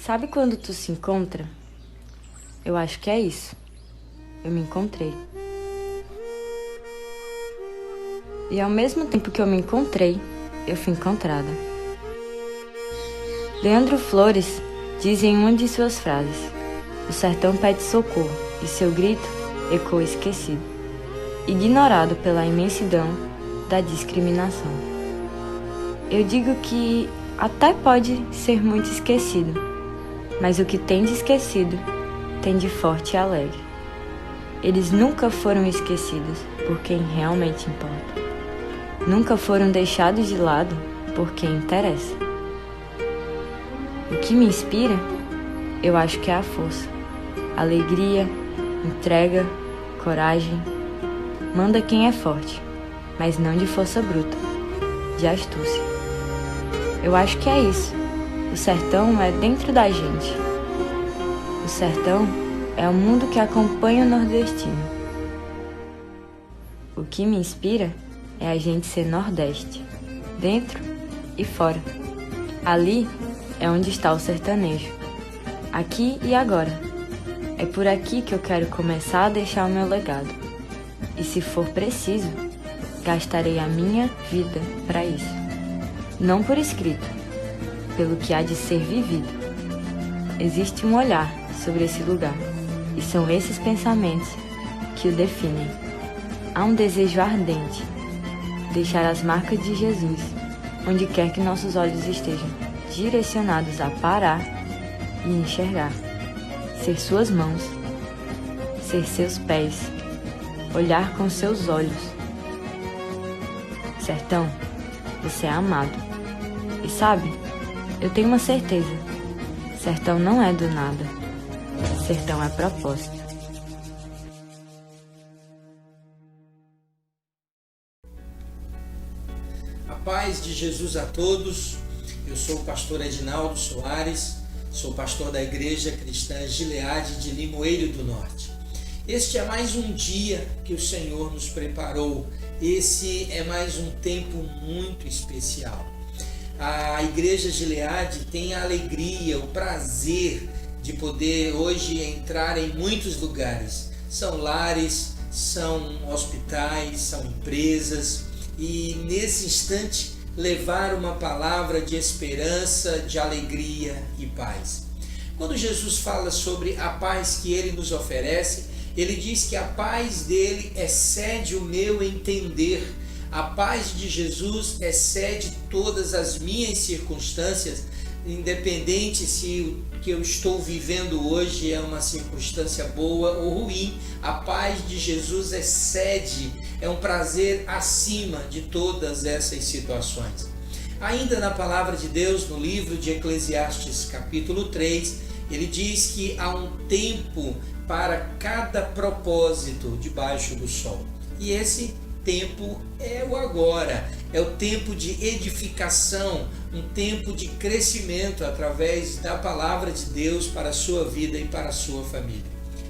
Sabe quando tu se encontra? Eu acho que é isso. Eu me encontrei. E ao mesmo tempo que eu me encontrei, eu fui encontrada. Leandro Flores diz em uma de suas frases: o sertão pede socorro e seu grito ecoa esquecido, ignorado pela imensidão da discriminação. Eu digo que até pode ser muito esquecido, mas o que tem de esquecido tem de forte e alegre. Eles nunca foram esquecidos por quem realmente importa. Nunca foram deixados de lado por quem interessa. O que me inspira, eu acho que é a força, alegria, entrega, coragem. Manda quem é forte, mas não de força bruta, de astúcia. Eu acho que é isso. O sertão é dentro da gente. O sertão é o mundo que acompanha o nordestino. O que me inspira é a gente ser nordeste, dentro e fora. Ali é onde está o sertanejo, aqui e agora. É por aqui que eu quero começar a deixar o meu legado. E se for preciso, gastarei a minha vida para isso. Não por escrito, pelo que há de ser vivido. Existe um olhar sobre esse lugar, e são esses pensamentos que o definem. Há um desejo ardente, deixar as marcas de Jesus, onde quer que nossos olhos estejam direcionados a parar e enxergar. Ser suas mãos, ser seus pés, olhar com seus olhos. Sertão, você é amado. E sabe, eu tenho uma certeza. Sertão não é do nada. Sertão é propósito. A paz de Jesus a todos. Eu sou o pastor Edinaldo Soares, sou pastor da Igreja Cristã Gileade de Limoeiro do Norte. Este é mais um dia que o Senhor nos preparou. Esse é mais um tempo muito especial. A Igreja Gileade tem a alegria, o prazer de poder hoje entrar em muitos lugares. São lares, são hospitais, são empresas e nesse instante levar uma palavra de esperança, de alegria e paz. Quando Jesus fala sobre a paz que Ele nos oferece, Ele diz que a paz dele excede o meu entender. A paz de Jesus excede todas as minhas circunstâncias, independente se o que eu estou vivendo hoje é uma circunstância boa ou ruim. A paz de Jesus excede, é um prazer acima de todas essas situações. Ainda na palavra de Deus, no livro de Eclesiastes capítulo 3, ele diz que há um tempo para cada propósito debaixo do sol. E esse tempo é o agora, é o tempo de edificação, um tempo de crescimento através da palavra de Deus para a sua vida e para a sua família.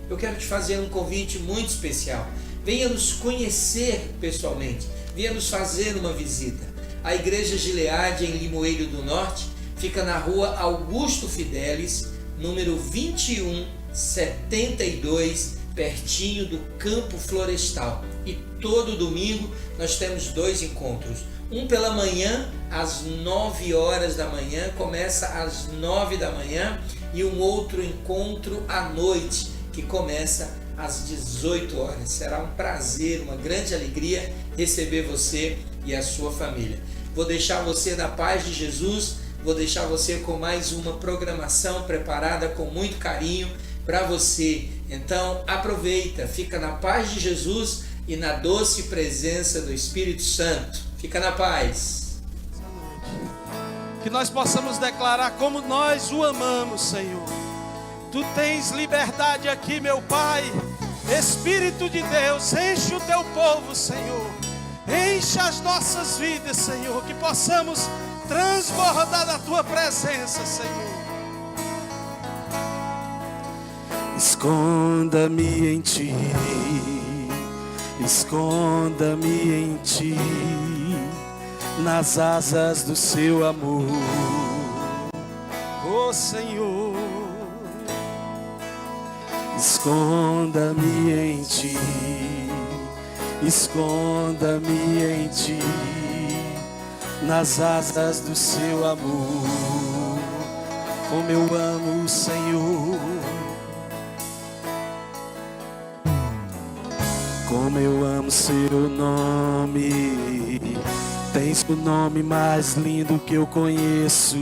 Eu quero te fazer um convite muito especial. Venha nos conhecer pessoalmente, venha nos fazer uma visita. A Igreja Gileade em Limoeiro do Norte fica na rua Augusto Fidelis, número 2172, pertinho do Campo Florestal. E todo domingo nós temos 2 encontros. Um pela manhã, às 9 horas da manhã, começa às 9 da manhã, e um outro encontro à noite, que começa às 18 horas. Será um prazer, uma grande alegria receber você e a sua família. Vou deixar você na paz de Jesus, vou deixar você com mais uma programação preparada com muito carinho para você. Então aproveita, fica na paz de Jesus e na doce presença do Espírito Santo. Fica na paz. Que nós possamos declarar como nós o amamos, Senhor. Tu tens liberdade aqui, meu Pai. Espírito de Deus, enche o teu povo, Senhor. Enche as nossas vidas, Senhor. Que possamos transbordar da tua presença, Senhor. Esconda-me em ti, esconda-me em ti, nas asas do seu amor, oh Senhor. Esconda-me em ti, esconda-me em ti, nas asas do seu amor. Como eu amo o Senhor, como eu amo seu nome. Tens o nome mais lindo que eu conheço.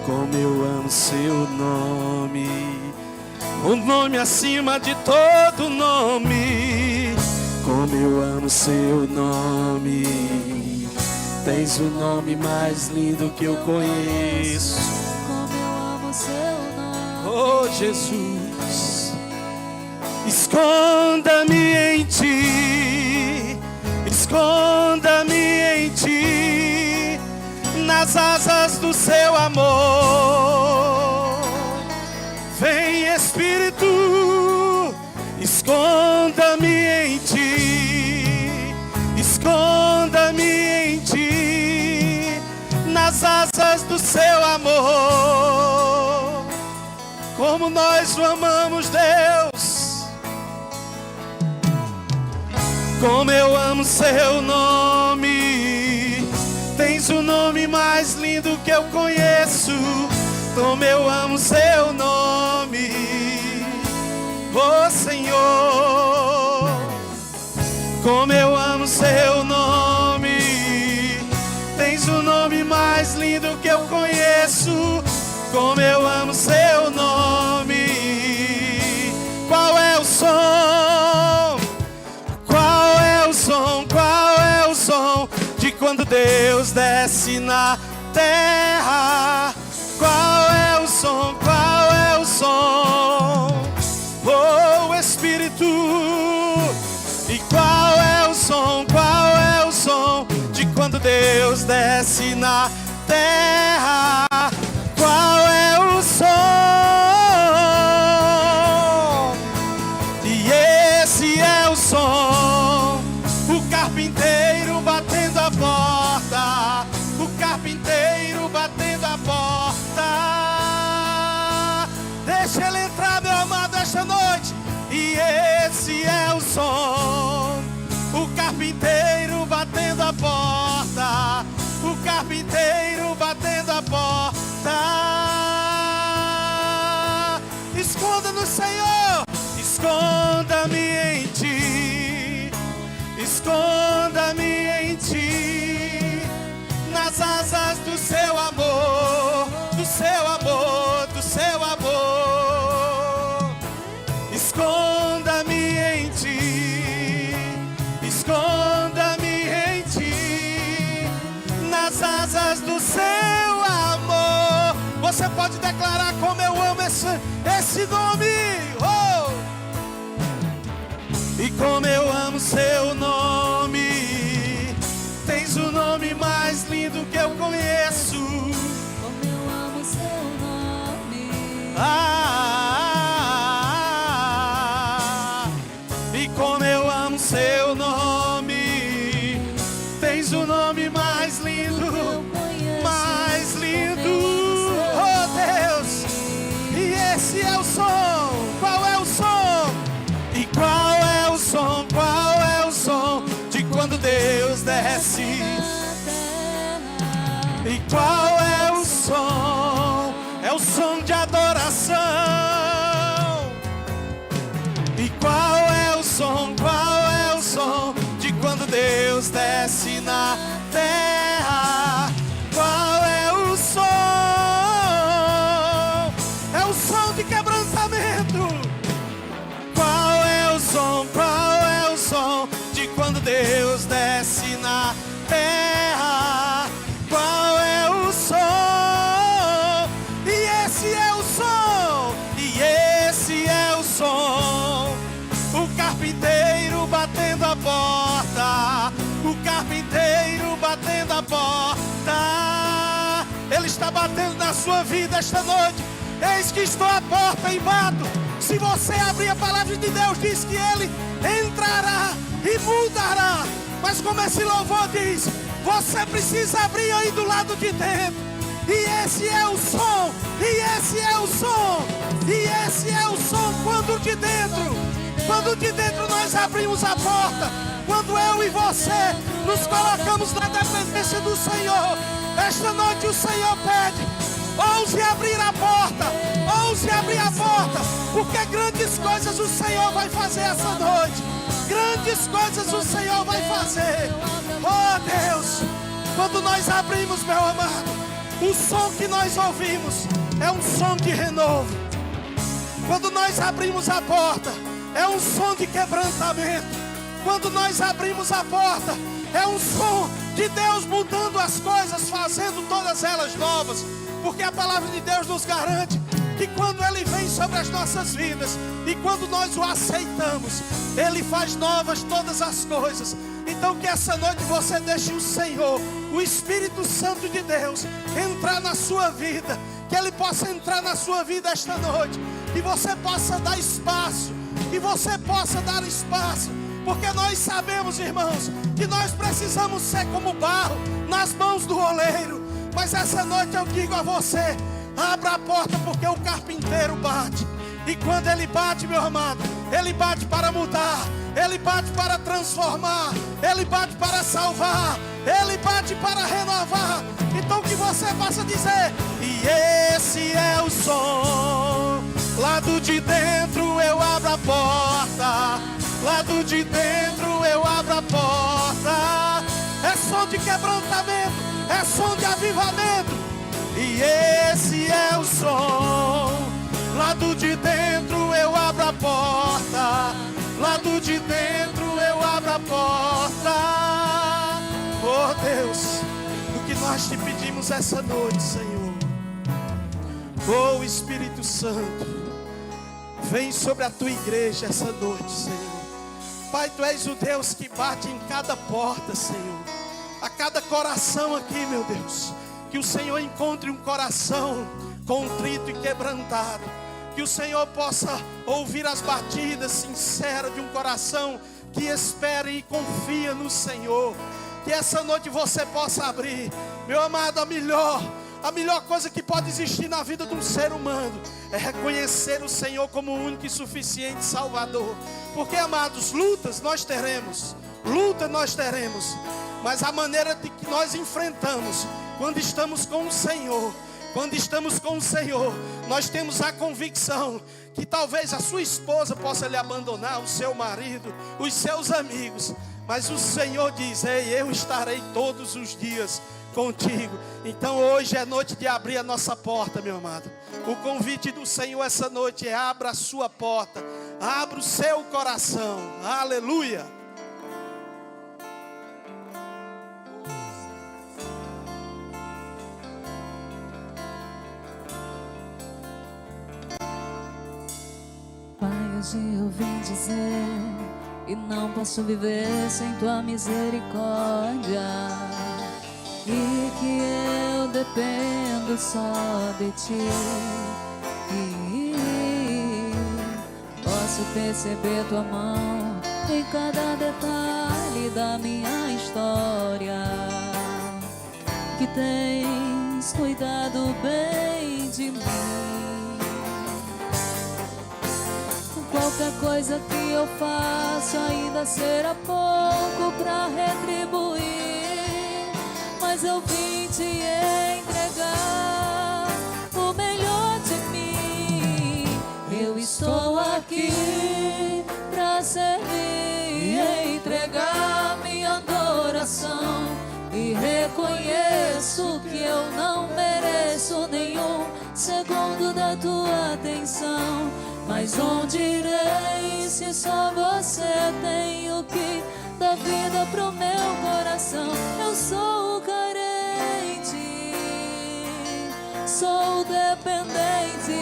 Como eu amo seu nome, o nome acima de todo nome. Como eu amo seu nome. Tens o nome mais lindo que eu conheço. Como eu amo seu nome. Oh Jesus, esconda-me em ti, esconda-me em ti, nas asas do seu amor. Vem Espírito, esconda-me em ti, esconda-me em ti, nas asas do seu amor. Como nós o amamos, Deus, como eu amo seu nome. Tens o nome mais lindo que eu conheço. Como eu amo seu nome, oh Senhor. Como eu amo seu nome. Tens o nome mais lindo que eu conheço. Como eu amo seu nome. Qual é o som? Qual é o som? Qual é o som de quando Deus desce na terra? Qual é o som? Qual é o som? Oh Espírito. E qual é o som? Qual é o som de quando Deus desce na terra? Qual é o som? E esse é o som. O carpinteiro batendo a porta. O carpinteiro batendo a porta. Deixa ele entrar, meu amado, esta noite. E esse é o som. O carpinteiro batendo a porta. O carpinteiro batendo a porta. Esconda-no, Senhor. Esconda-me em ti. Esconda-me em ti, nas asas do seu amor, do seu amor, do seu amor. Esconda-me em ti, esconda-me em ti, nas asas do seu amor. Você pode declarar como eu amo esse nome. Oh! E como eu amo seu nome. Tens o nome mais lindo que eu conheço. Como eu amo seu nome. E como eu amo seu nome. Tens o nome mais lindo, mais lindo. Oh Deus. E esse é o som. Qual é o som? E qual é o som? Qual é o som de quando Deus desce? E qual é o som? É o som de adoração. E qual é o som? Qual é o som de quando Deus desce na terra? Qual é o som? É o som de quebrantamento. Qual é o som? Qual é o som de quando Deus desce na terra? Qual é o som? E esse é o som. E esse é o som. O carpinteiro batendo a porta. O carpinteiro batendo a porta. Ele está batendo na sua vida esta noite. Eis que estou à porta e bato. Se você abrir, a palavra de Deus diz que ele entrará e mudará. Mas como esse louvor diz, você precisa abrir aí do lado de dentro. E esse é o som, e esse é o som, e esse é o som quando de dentro nós abrimos a porta, quando eu e você nos colocamos na dependência do Senhor. Esta noite o Senhor pede: ouse abrir a porta, ouse abrir a porta, porque grandes coisas o Senhor vai fazer essa noite, grandes coisas o Senhor vai fazer. Oh Deus, quando nós abrimos, meu amado, o som que nós ouvimos é um som de renovo. Quando nós abrimos a porta, é um som de quebrantamento. Quando nós abrimos a porta, é um som de Deus mudando as coisas, fazendo todas elas novas. Porque a palavra de Deus nos garante que quando Ele vem sobre as nossas vidas e quando nós o aceitamos, Ele faz novas todas as coisas. Então que essa noite você deixe o Senhor, o Espírito Santo de Deus, entrar na sua vida. Que Ele possa entrar na sua vida esta noite. Que você possa dar espaço. Que você possa dar espaço. Porque nós sabemos, irmãos, que nós precisamos ser como barro nas mãos do oleiro. Mas essa noite eu digo a você: abra a porta, porque o carpinteiro bate. E quando ele bate, meu amado, ele bate para mudar, ele bate para transformar, ele bate para salvar, ele bate para renovar. Então que você possa dizer: e esse é o som. Lado de dentro eu abro a porta, lado de dentro eu abro a porta. É som de quebrantamento, é som de avivamento. E esse é o som. Lado de dentro eu abro a porta, lado de dentro eu abro a porta. Oh Deus, o que nós te pedimos essa noite, Senhor. Oh Espírito Santo, vem sobre a tua igreja essa noite, Senhor. Pai, tu és o Deus que bate em cada porta, Senhor. A cada coração aqui, meu Deus, que o Senhor encontre um coração contrito e quebrantado. Que o Senhor possa ouvir as batidas sinceras de um coração que espera e confia no Senhor. Que essa noite você possa abrir, meu amado, a melhor coisa que pode existir na vida de um ser humano é reconhecer o Senhor como o único e suficiente Salvador. Porque, amados, lutas nós teremos, mas a maneira de que nós enfrentamos quando estamos com o Senhor, nós temos a convicção que talvez a sua esposa possa lhe abandonar, o seu marido, os seus amigos, mas o Senhor diz: ei, eu estarei todos os dias contigo. Então hoje é noite de abrir a nossa porta, meu amado. O convite do Senhor essa noite é: abra a sua porta, abra o seu coração. Aleluia. Pai, hoje eu vim dizer e não posso viver sem tua misericórdia, e que eu dependo só de ti. E posso perceber tua mão em cada detalhe da minha história, que tens cuidado bem de mim. Qualquer coisa que eu faço ainda será pouco pra retribuir, mas eu vim te entregar o melhor de mim. Eu estou aqui pra servir, entregar minha adoração, e reconheço que eu não mereço nenhum segundo da tua atenção. Mas onde irei se só você tem o que dá vida pro meu coração? Eu sou carente, sou dependente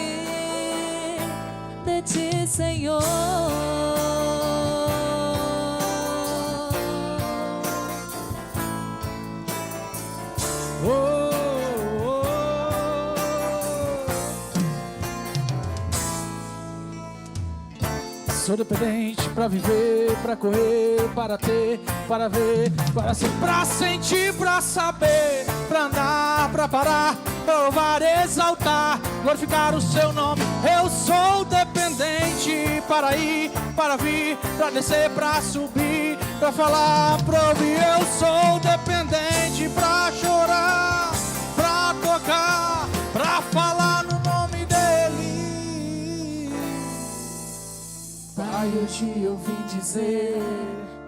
de ti, Senhor. Sou dependente pra viver, pra correr, para ter, para ver, para ser, pra sentir, pra saber, pra andar, pra parar, louvar, exaltar, glorificar o seu nome. Eu sou dependente para ir, para vir, para descer, para subir, para falar, para ouvir. Eu sou dependente para chorar, para tocar, para falar no nome dele. Pai, eu te ouvi dizer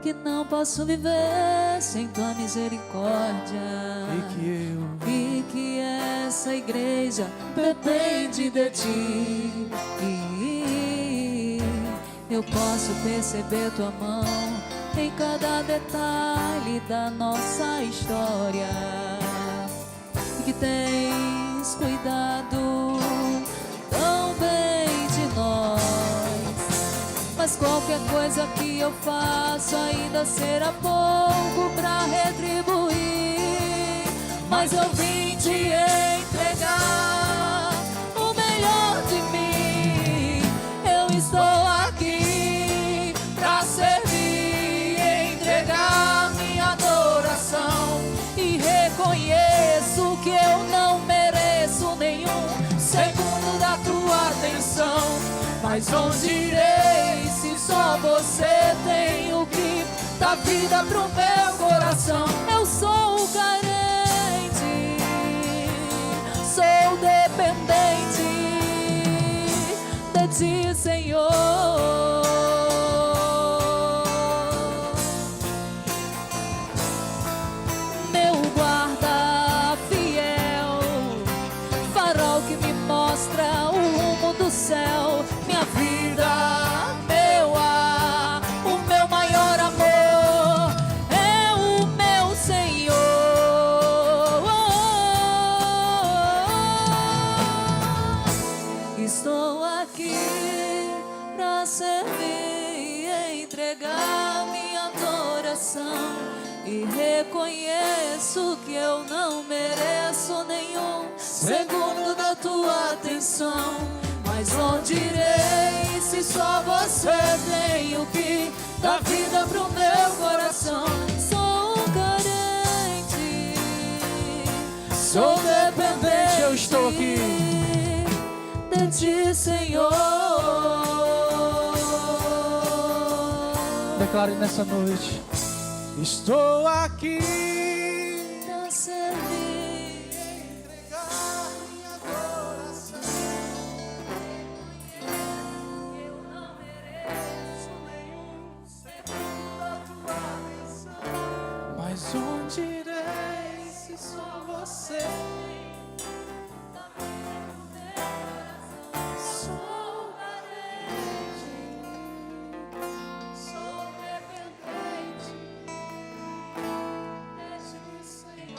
que não posso viver sem tua misericórdia, e que essa igreja depende de ti. E eu posso perceber tua mão em cada detalhe da nossa história, e que tens cuidado tão bem de nós. Mas qualquer coisa que eu faço ainda será pouco pra retribuir. Mas eu vim te entregar o melhor de mim. Eu estou aqui pra servir, entregar minha adoração. E reconheço que eu não mereço nenhum segundo da tua atenção. Mas onde irei se só você tem o que dá vida pro meu coração? Eu sou carente, sou dependente de ti, Senhor. Meu guarda fiel, farol que me mostra o rumo do céu. Minha vida, meu ar, o meu maior amor é o meu Senhor. Estou aqui pra servir e entregar minha adoração. E reconheço que eu não mereço nenhum segundo da tua atenção. Mas onde irei se só você tem o que dá vida pro meu coração? Sou carente, sou dependente. Eu estou aqui de ti, Senhor. Declare nessa noite: estou aqui pra servir, entregar minha adoração. eu não mereço nenhum segundo da tua atenção. Mas onde irei se só você? Sou carente, sou dependente de ti, Senhor.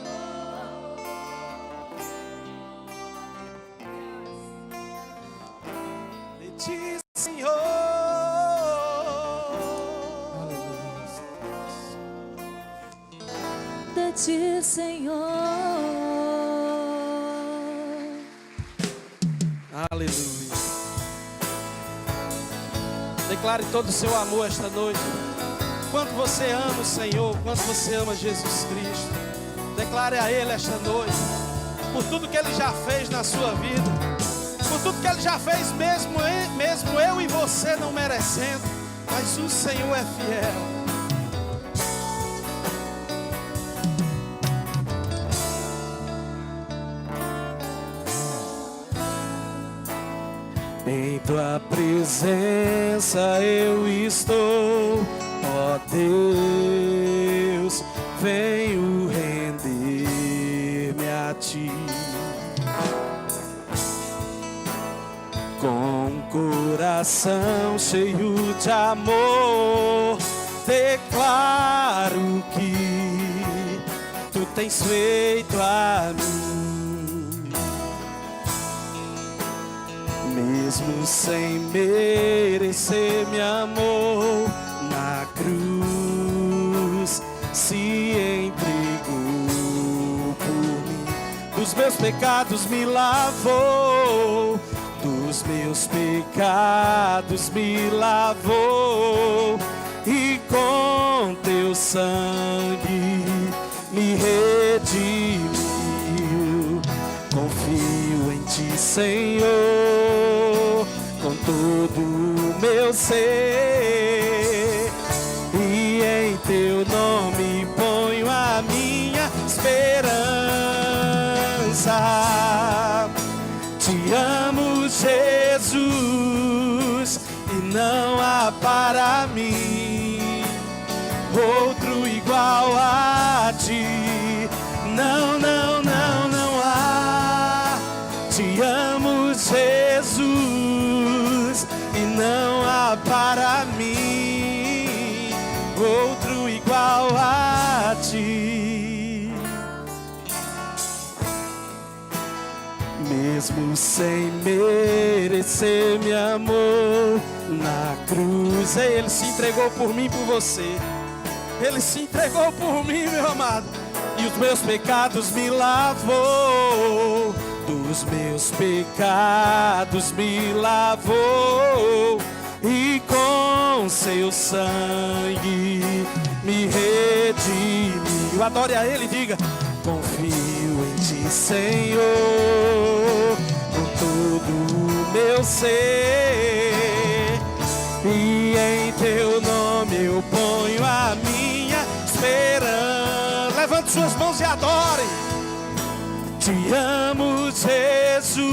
De ti, Senhor. De ti, Senhor. Aleluia. Declare todo o seu amor esta noite. Quanto você ama o Senhor, quanto você ama Jesus Cristo. Declare a Ele esta noite, por tudo que Ele já fez na sua vida, por tudo que Ele já fez, mesmo eu e você não merecendo, mas o Senhor é fiel. Em tua presença eu estou, ó Deus, venho render-me a ti. Com coração cheio de amor, declaro que tu tens feito a mim. Mesmo sem merecer, me amou na cruz, se entregou por mim. Dos meus pecados me lavou, dos meus pecados me lavou, e com teu sangue me redimiu. Confio Senhor, com todo o meu ser, e em teu nome ponho a minha esperança. Te amo, Jesus, e não há para mim outro igual a ti. Não, não, não, não há. Te amo, Jesus, e não há para mim outro igual a ti. Mesmo sem merecer, me amou na cruz. Ele se entregou por mim e por você. Ele se entregou por mim, meu amado, e os meus pecados me lavou. Dos meus pecados me lavou, e com seu sangue me redimiu. Adore a Ele, diga: confio em ti, Senhor, com todo o meu ser, e em teu nome eu ponho a minha esperança. Levante suas mãos e adore. Te amo, Jesus,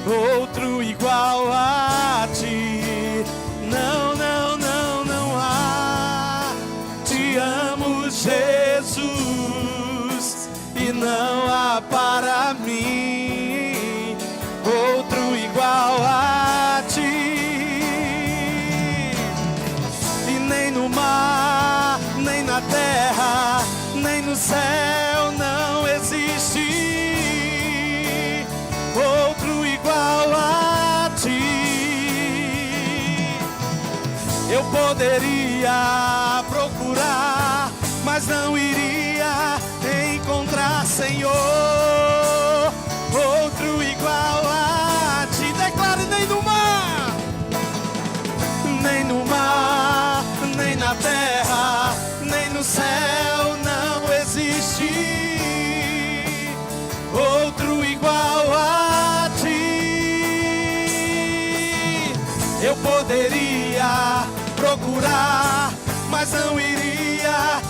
outro igual a ti. Não, não, não, não há. Te amo, Jesus, e não há para mim outro igual a ti. E nem no mar, nem na terra, nem no céu não existe outro igual a ti. Eu poderia procurar, mas não iria encontrar, Senhor, outro igual a ti. Declare: nem no mar, nem no mar, nem na terra, nem no céu não existe outro igual a ti. Eu poderia procurar, mas não iria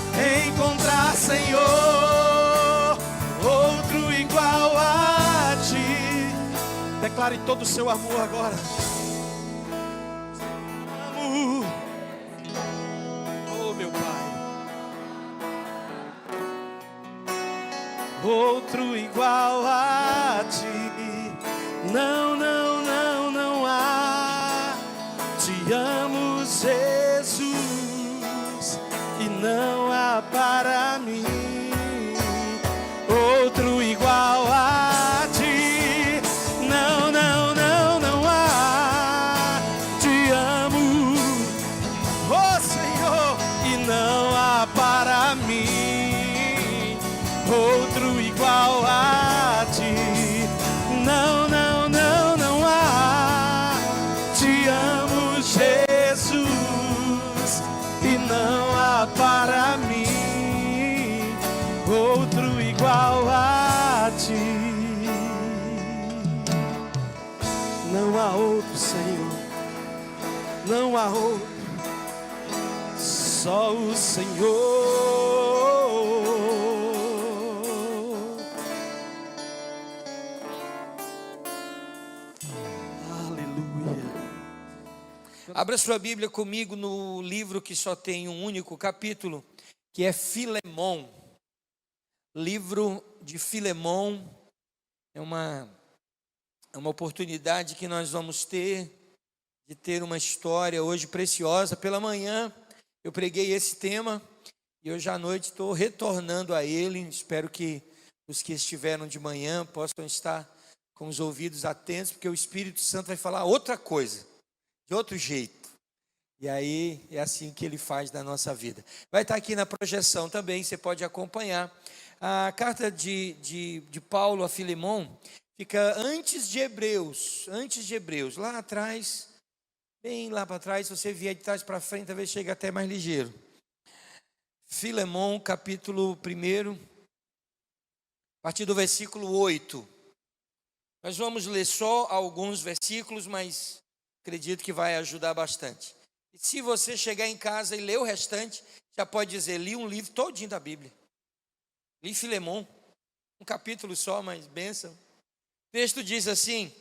encontrar, Senhor, outro igual a ti. Declare todo o seu amor agora. Amo, oh meu Pai, outro igual a ti. Não, não, não, não há. Te amo, Jesus, e não há para mim outro igual a ti. Não, não, não, não há. Te amo, oh Senhor, e não há para mim outro igual a ti. Não, não, não, não há. Te amo, Jesus, e não há para mim outro igual a ti. Não há outro, Senhor, não há outro, só o Senhor. Abra sua Bíblia comigo no livro que só tem um único capítulo, que é Filemão. Livro de Filemão é uma oportunidade que nós vamos ter de ter uma história hoje preciosa. Pela manhã eu preguei esse tema e hoje à noite estou retornando a ele. Espero que os que estiveram de manhã possam estar com os ouvidos atentos, porque o Espírito Santo vai falar outra coisa, de outro jeito. E aí é assim que ele faz na nossa vida. Vai estar aqui na projeção também, você pode acompanhar. A carta de Paulo a Filemão fica antes de Hebreus, lá atrás, bem lá para trás. Se você vier de trás para frente, talvez chegue até mais ligeiro. Filemão, capítulo 1, partir do versículo 8. Nós vamos ler só alguns versículos, mas acredito que vai ajudar bastante. E se você chegar em casa e ler o restante, já pode dizer, li um livro todinho da Bíblia. Li Filemon, um capítulo só, mas bênção. O texto diz assim,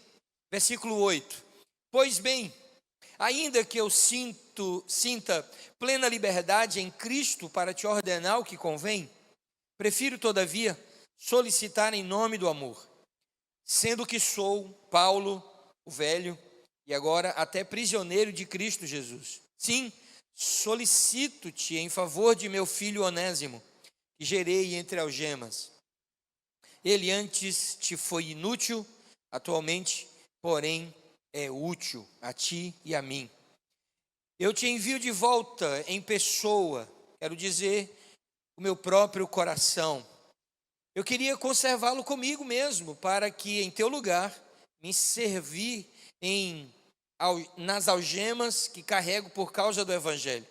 versículo 8. Pois bem, ainda que eu sinta plena liberdade em Cristo para te ordenar o que convém, prefiro, todavia, solicitar em nome do amor, sendo que sou Paulo, o velho, e agora até prisioneiro de Cristo Jesus. Sim, solicito-te em favor de meu filho Onésimo, que gerei entre algemas. Ele antes te foi inútil, atualmente, porém, é útil a ti e a mim. Eu te envio de volta em pessoa, quero dizer, o meu próprio coração. Eu queria conservá-lo comigo mesmo, para que em teu lugar me servir nas algemas que carrego por causa do Evangelho.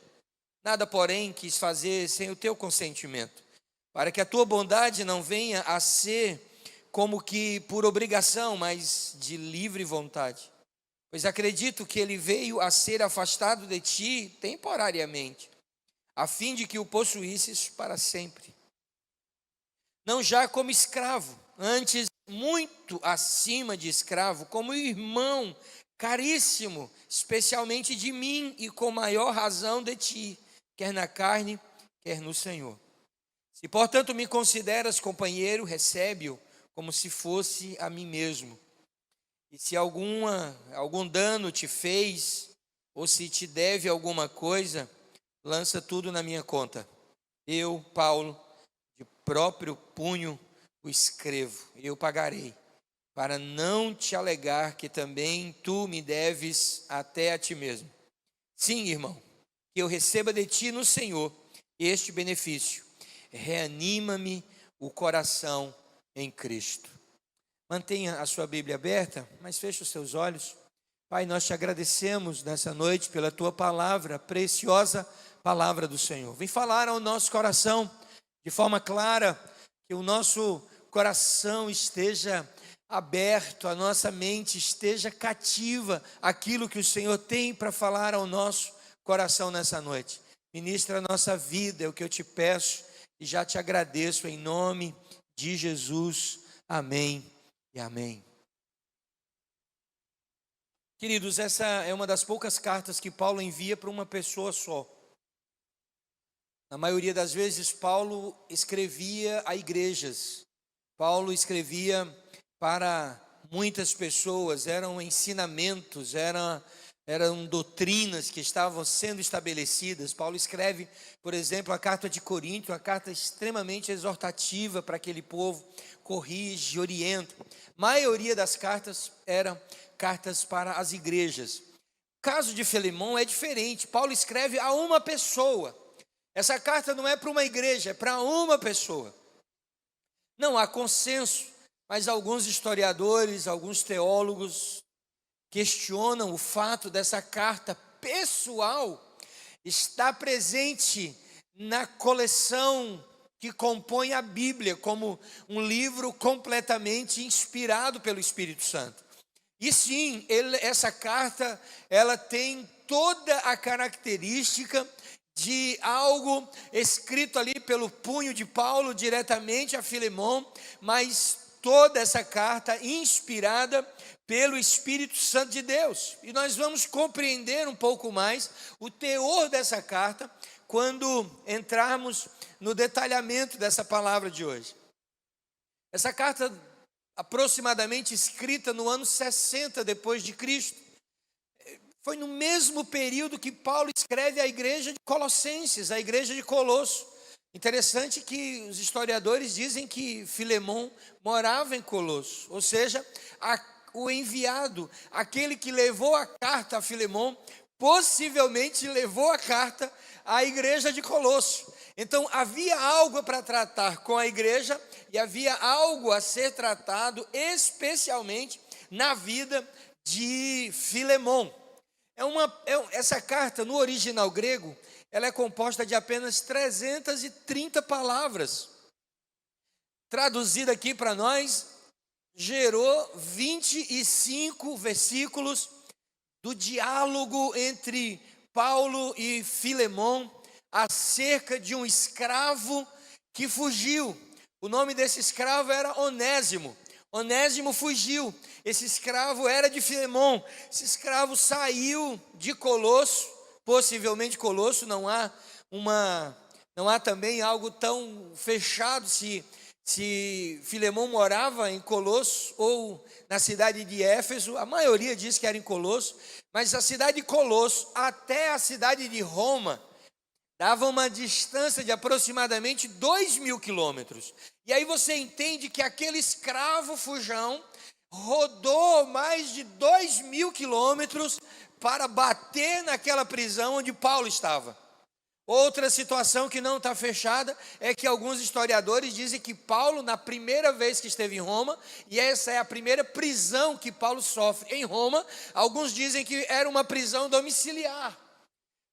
Nada, porém, quis fazer sem o teu consentimento, para que a tua bondade não venha a ser como que por obrigação, mas de livre vontade. Pois acredito que ele veio a ser afastado de ti temporariamente, a fim de que o possuísses para sempre. Não já como escravo, antes muito acima de escravo, como irmão caríssimo, especialmente de mim e com maior razão de ti, quer na carne, quer no Senhor. Se, portanto, me consideras companheiro, recebe-o como se fosse a mim mesmo. E se algum dano te fez, ou se te deve alguma coisa, lança tudo na minha conta. Eu, Paulo, de próprio punho o escrevo, eu pagarei, para não te alegar que também tu me deves até a ti mesmo. Sim, irmão, que eu receba de ti no Senhor este benefício. Reanima-me o coração em Cristo. Mantenha a sua Bíblia aberta, mas feche os seus olhos. Pai, nós te agradecemos nessa noite pela tua palavra, preciosa palavra do Senhor. Vem falar ao nosso coração de forma clara, que o nosso coração esteja aberto, a nossa mente esteja cativa àquilo que o Senhor tem para falar ao nosso coração nessa noite. Ministra a nossa vida, é o que eu te peço e já te agradeço em nome de Jesus. Amém e amém. Queridos, essa é uma das poucas cartas que Paulo envia para uma pessoa só. Na maioria das vezes, Paulo escrevia a igrejas. Paulo escrevia para muitas pessoas, eram ensinamentos, eram doutrinas que estavam sendo estabelecidas. Paulo escreve, por exemplo, a carta de Corinto, uma carta extremamente exortativa para aquele povo, corrige, orienta. A maioria das cartas eram cartas para as igrejas. O caso de Filemon é diferente. Paulo escreve a uma pessoa. Essa carta não é para uma igreja, é para uma pessoa. Não há consenso, mas alguns historiadores, alguns teólogos questionam o fato dessa carta pessoal estar presente na coleção que compõe a Bíblia, como um livro completamente inspirado pelo Espírito Santo. E sim, essa carta, ela tem toda a característica de algo escrito ali pelo punho de Paulo diretamente a Filemon, mas toda essa carta inspirada pelo Espírito Santo de Deus. E nós vamos compreender um pouco mais o teor dessa carta quando entrarmos no detalhamento dessa palavra de hoje. Essa carta, aproximadamente escrita no ano 60 depois de Cristo, foi no mesmo período que Paulo escreve a igreja de Colossenses, a igreja de Colosso. Interessante que os historiadores dizem que Filemon morava em Colosso, ou seja, o enviado, aquele que levou a carta a Filemon, possivelmente levou a carta à igreja de Colosso. Então havia algo para tratar com a igreja e havia algo a ser tratado especialmente na vida de Filemon. Essa carta, no original grego, ela é composta de apenas 330 palavras. traduzido aqui para nós, gerou 25 versículos do diálogo entre Paulo e Filemon acerca de um escravo que fugiu. O nome desse escravo era Onésimo. Onésimo fugiu. Esse escravo era de Filemon. Esse escravo saiu de Colosso, possivelmente Colosso, não há também algo tão fechado se Filemon morava em Colosso ou na cidade de Éfeso. A maioria diz que era em Colosso, mas a cidade de Colosso até a cidade de Roma dava uma distância de aproximadamente 2.000 quilômetros. E aí você entende que aquele escravo fujão rodou mais de 2.000 quilômetros para bater naquela prisão onde Paulo estava. Outra situação que não está fechada é que alguns historiadores dizem que Paulo, na primeira vez que esteve em Roma, e essa é a primeira prisão que Paulo sofre em Roma, alguns dizem que era uma prisão domiciliar,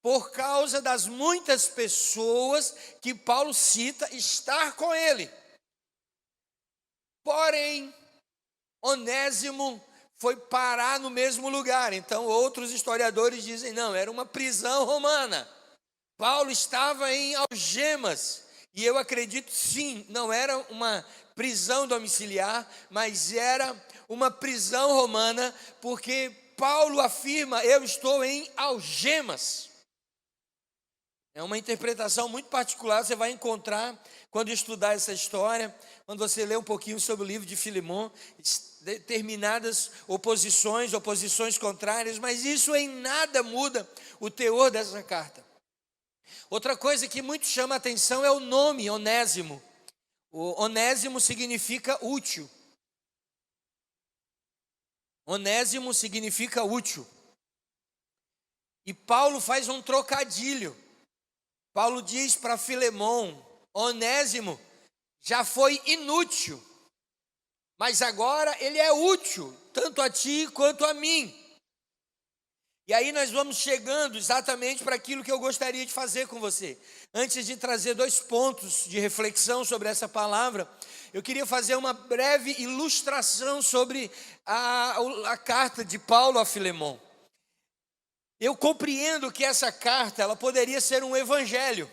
por causa das muitas pessoas que Paulo cita estar com ele. Porém, Onésimo foi parar no mesmo lugar. Então, outros historiadores dizem, não, era uma prisão romana. Paulo estava em algemas. E eu acredito, sim, não era uma prisão domiciliar, mas era uma prisão romana, porque Paulo afirma, eu estou em algemas. É uma interpretação muito particular, você vai encontrar quando estudar essa história, quando você ler um pouquinho sobre o livro de Filemon, determinadas oposições contrárias, mas isso em nada muda o teor dessa carta. Outra coisa que muito chama a atenção é o nome Onésimo. O Onésimo significa útil. Onésimo significa útil. E Paulo faz um trocadilho. Paulo diz para Filemon, Onésimo já foi inútil, mas agora ele é útil, tanto a ti quanto a mim. E aí nós vamos chegando exatamente para aquilo que eu gostaria de fazer com você. Antes de trazer 2 pontos de reflexão sobre essa palavra, eu queria fazer uma breve ilustração sobre a carta de Paulo a Filemon. Eu compreendo que essa carta ela poderia ser um evangelho,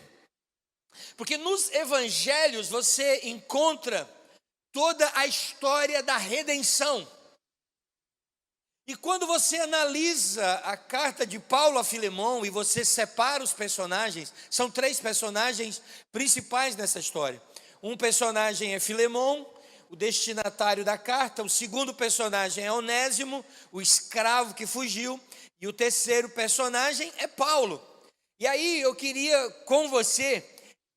porque nos evangelhos você encontra toda a história da redenção. E quando você analisa a carta de Paulo a Filemon e você separa os personagens, são 3 personagens principais nessa história. Um personagem é Filemon, o destinatário da carta. O segundo personagem é Onésimo, o escravo que fugiu. E o terceiro personagem é Paulo. E aí eu queria com você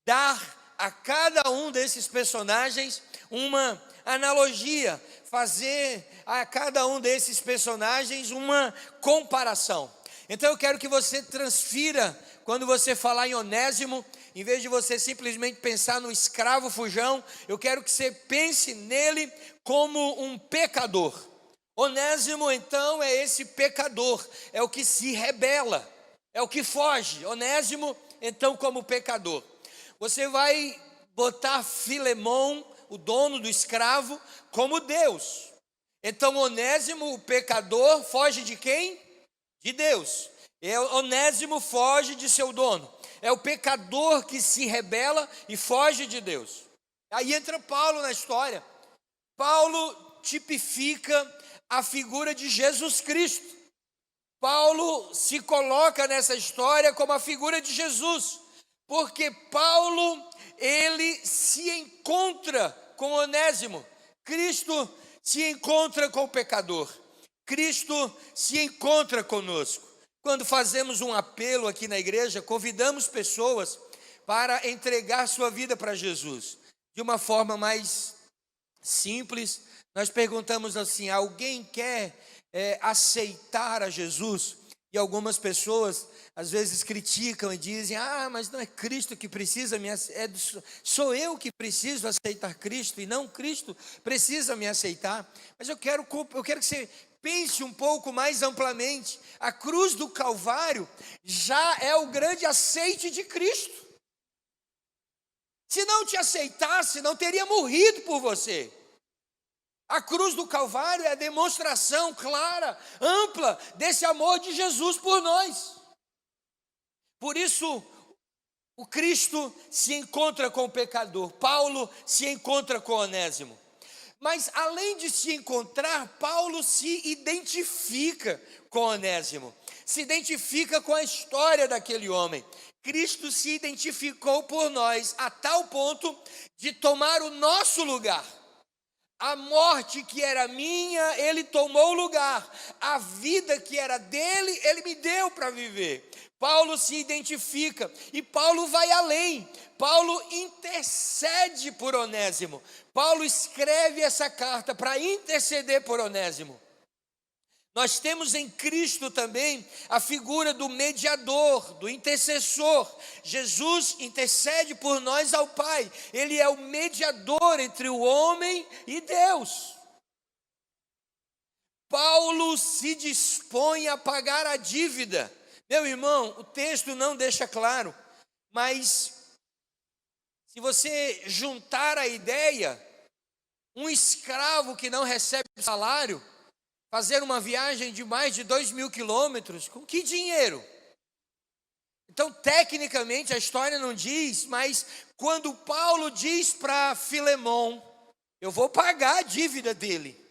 dar a cada um desses personagens uma analogia, fazer a cada um desses personagens uma comparação. Então eu quero que você transfira, quando você falar em Onésimo, em vez de você simplesmente pensar no escravo fujão, eu quero que você pense nele como um pecador. Onésimo, então, é esse pecador, é o que se rebela, é o que foge. Onésimo, então, como pecador. Você vai botar Filemon, o dono do escravo, como Deus. Então, Onésimo, o pecador, foge de quem? De Deus. Onésimo foge de seu dono. É o pecador que se rebela e foge de Deus. Aí entra Paulo na história. Paulo tipifica a figura de Jesus Cristo. Paulo se coloca nessa história como a figura de Jesus, porque Paulo, ele se encontra com Onésimo. Cristo se encontra com o pecador. Cristo se encontra conosco. Quando fazemos um apelo aqui na igreja, convidamos pessoas para entregar sua vida para Jesus. De uma forma mais simples, nós perguntamos assim, alguém quer aceitar a Jesus? E algumas pessoas às vezes criticam e dizem, mas não é Cristo que precisa me aceitar, sou eu que preciso aceitar Cristo e não Cristo precisa me aceitar. Mas eu quero que você pense um pouco mais amplamente. A cruz do Calvário já é o grande aceite de Cristo. Se não te aceitasse, não teria morrido por você. A cruz do Calvário é a demonstração clara, ampla, desse amor de Jesus por nós. Por isso, o Cristo se encontra com o pecador, Paulo se encontra com Onésimo. Mas além de se encontrar, Paulo se identifica com Onésimo, se identifica com a história daquele homem. Cristo se identificou por nós a tal ponto de tomar o nosso lugar. A morte que era minha, ele tomou o lugar. A vida que era dele, ele me deu para viver. Paulo se identifica e Paulo vai além. Paulo intercede por Onésimo. Paulo escreve essa carta para interceder por Onésimo. Nós temos em Cristo também a figura do mediador, do intercessor. Jesus intercede por nós ao Pai. Ele é o mediador entre o homem e Deus. Paulo se dispõe a pagar a dívida. Meu irmão, o texto não deixa claro, mas se você juntar a ideia, um escravo que não recebe salário, fazer uma viagem de mais de 2.000 quilômetros, com que dinheiro? Então, tecnicamente, a história não diz, mas quando Paulo diz para Filemon, eu vou pagar a dívida dele,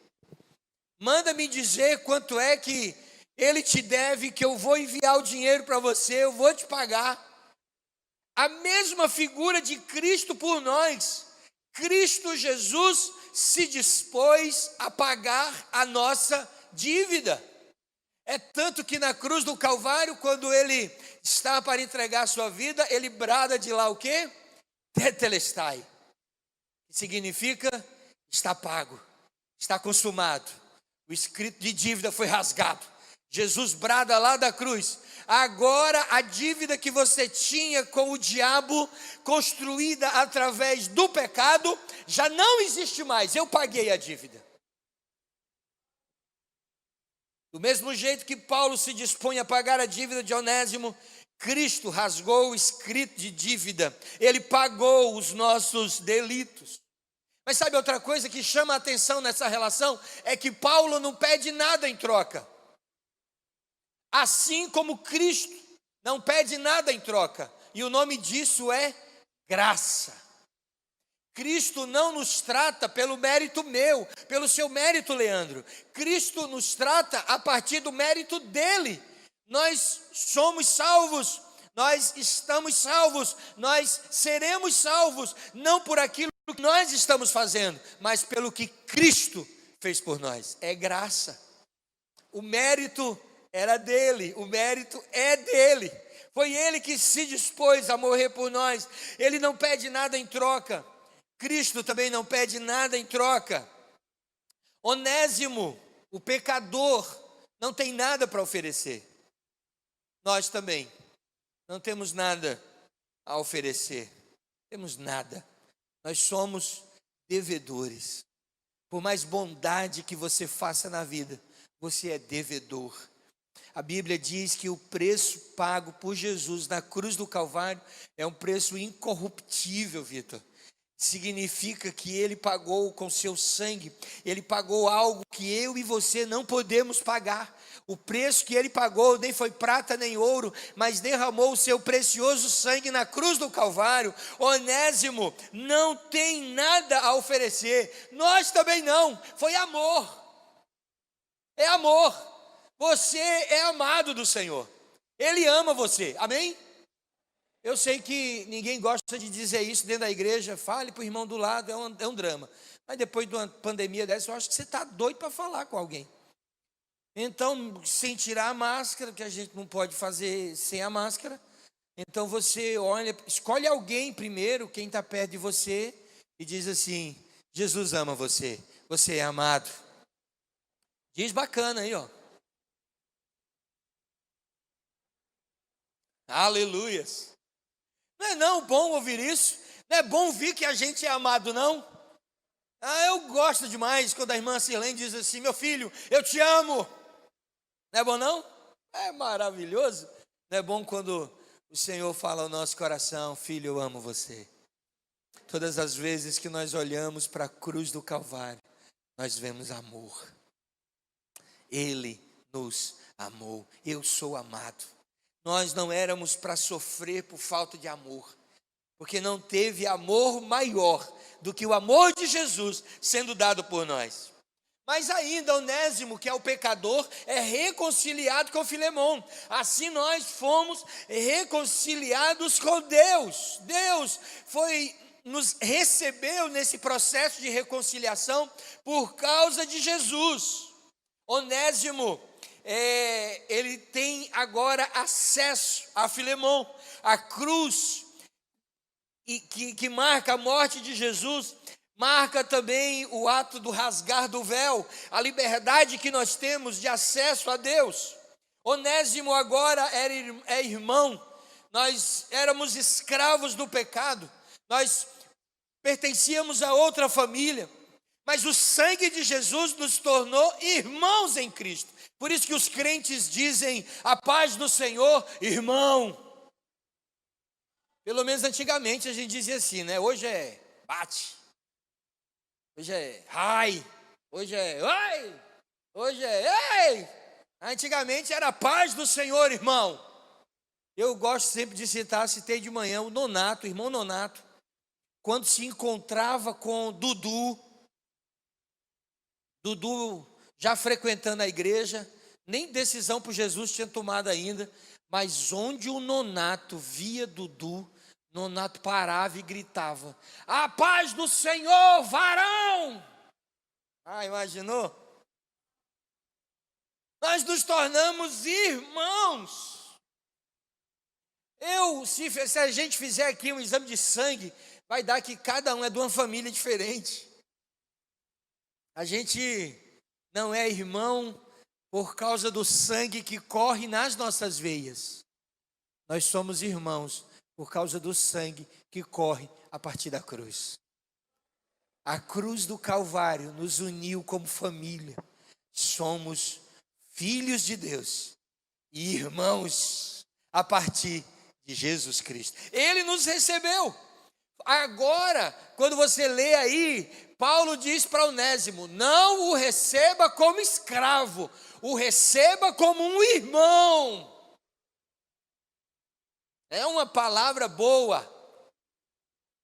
manda-me dizer quanto é que ele te deve, que eu vou enviar o dinheiro para você, eu vou te pagar. A mesma figura de Cristo por nós, Cristo Jesus se dispôs a pagar a nossa dívida. É tanto que na cruz do Calvário, quando ele está para entregar a sua vida, ele brada de lá o quê? Tetelestai, que significa está pago, está consumado. O escrito de dívida foi rasgado. Jesus brada lá da cruz, agora a dívida que você tinha com o diabo, construída através do pecado, já não existe mais, eu paguei a dívida. Do mesmo jeito que Paulo se dispõe a pagar a dívida de Onésimo, Cristo rasgou o escrito de dívida, ele pagou os nossos delitos. Mas sabe outra coisa que chama a atenção nessa relação? É que Paulo não pede nada em troca. Assim como Cristo não pede nada em troca, e o nome disso é graça. Cristo não nos trata pelo mérito meu, pelo seu mérito, Leandro. Cristo nos trata a partir do mérito dele. Nós somos salvos, nós estamos salvos, nós seremos salvos, não por aquilo que nós estamos fazendo, mas pelo que Cristo fez por nós. É graça. O mérito era dele, o mérito é dele. Foi ele que se dispôs a morrer por nós. Ele não pede nada em troca. Cristo também não pede nada em troca. Onésimo, o pecador, não tem nada para oferecer. Nós também não temos nada a oferecer. Temos nada. Nós somos devedores. Por mais bondade que você faça na vida, você é devedor. A Bíblia diz que o preço pago por Jesus na cruz do Calvário é um preço incorruptível, Vitor. Significa que ele pagou com seu sangue, ele pagou algo que eu e você não podemos pagar. O preço que ele pagou nem foi prata nem ouro, mas derramou o seu precioso sangue na cruz do Calvário. Onésimo não tem nada a oferecer, nós também não, foi amor. É amor. Você é amado do Senhor. Ele ama você. Amém? Eu sei que ninguém gosta de dizer isso dentro da igreja. Fale para o irmão do lado, é um drama. Mas depois de uma pandemia dessa, eu acho que você está doido para falar com alguém. Então, sem tirar a máscara, que a gente não pode fazer sem a máscara. Então você olha, escolhe alguém primeiro, quem está perto de você, e diz assim: Jesus ama você, você é amado. Diz bacana aí, ó. Aleluias. Não é não bom ouvir isso? Não é bom ouvir que a gente é amado, não? Eu gosto demais quando a irmã Sirlene diz assim: meu filho, eu te amo. Não é bom não? É maravilhoso. Não é bom quando o Senhor fala ao nosso coração: filho, eu amo você. todas as vezes que nós olhamos para a cruz do Calvário, nós vemos amor. Ele nos amou. Eu sou amado. Nós não éramos para sofrer por falta de amor, porque não teve amor maior do que o amor de Jesus sendo dado por nós. Mas ainda Onésimo, que é o pecador, é reconciliado com Filemão. Assim nós fomos reconciliados com Deus. Deus nos recebeu nesse processo de reconciliação por causa de Jesus. Onésimo, ele tem agora acesso a Filemão. A cruz que marca a morte de Jesus, marca também o ato do rasgar do véu, a liberdade que nós temos de acesso a Deus. Onésimo agora é irmão. Nós éramos escravos do pecado, nós pertencíamos a outra família, mas o sangue de Jesus nos tornou irmãos em Cristo. Por isso que os crentes dizem: a paz do Senhor, irmão. Pelo menos antigamente a gente dizia assim, né? Hoje é bate, hoje é ai, hoje é oi, hoje é ei. Antigamente era a paz do Senhor, irmão. Eu gosto sempre de citar, citei de manhã, o Nonato, o irmão Nonato, quando se encontrava com Dudu já frequentando a igreja, nem decisão por Jesus tinha tomado ainda, mas onde o Nonato via Dudu, Nonato parava e gritava: a paz do Senhor, varão! Ah, imaginou? Nós nos tornamos irmãos. Se a gente fizer aqui um exame de sangue, vai dar que cada um é de uma família diferente. A gente não é irmão por causa do sangue que corre nas nossas veias. Nós somos irmãos por causa do sangue que corre a partir da cruz. A cruz do Calvário nos uniu como família. Somos filhos de Deus e irmãos a partir de Jesus Cristo. Ele nos recebeu. Agora, quando você lê aí, Paulo diz para Onésimo: não o receba como escravo, o receba como um irmão. É uma palavra boa.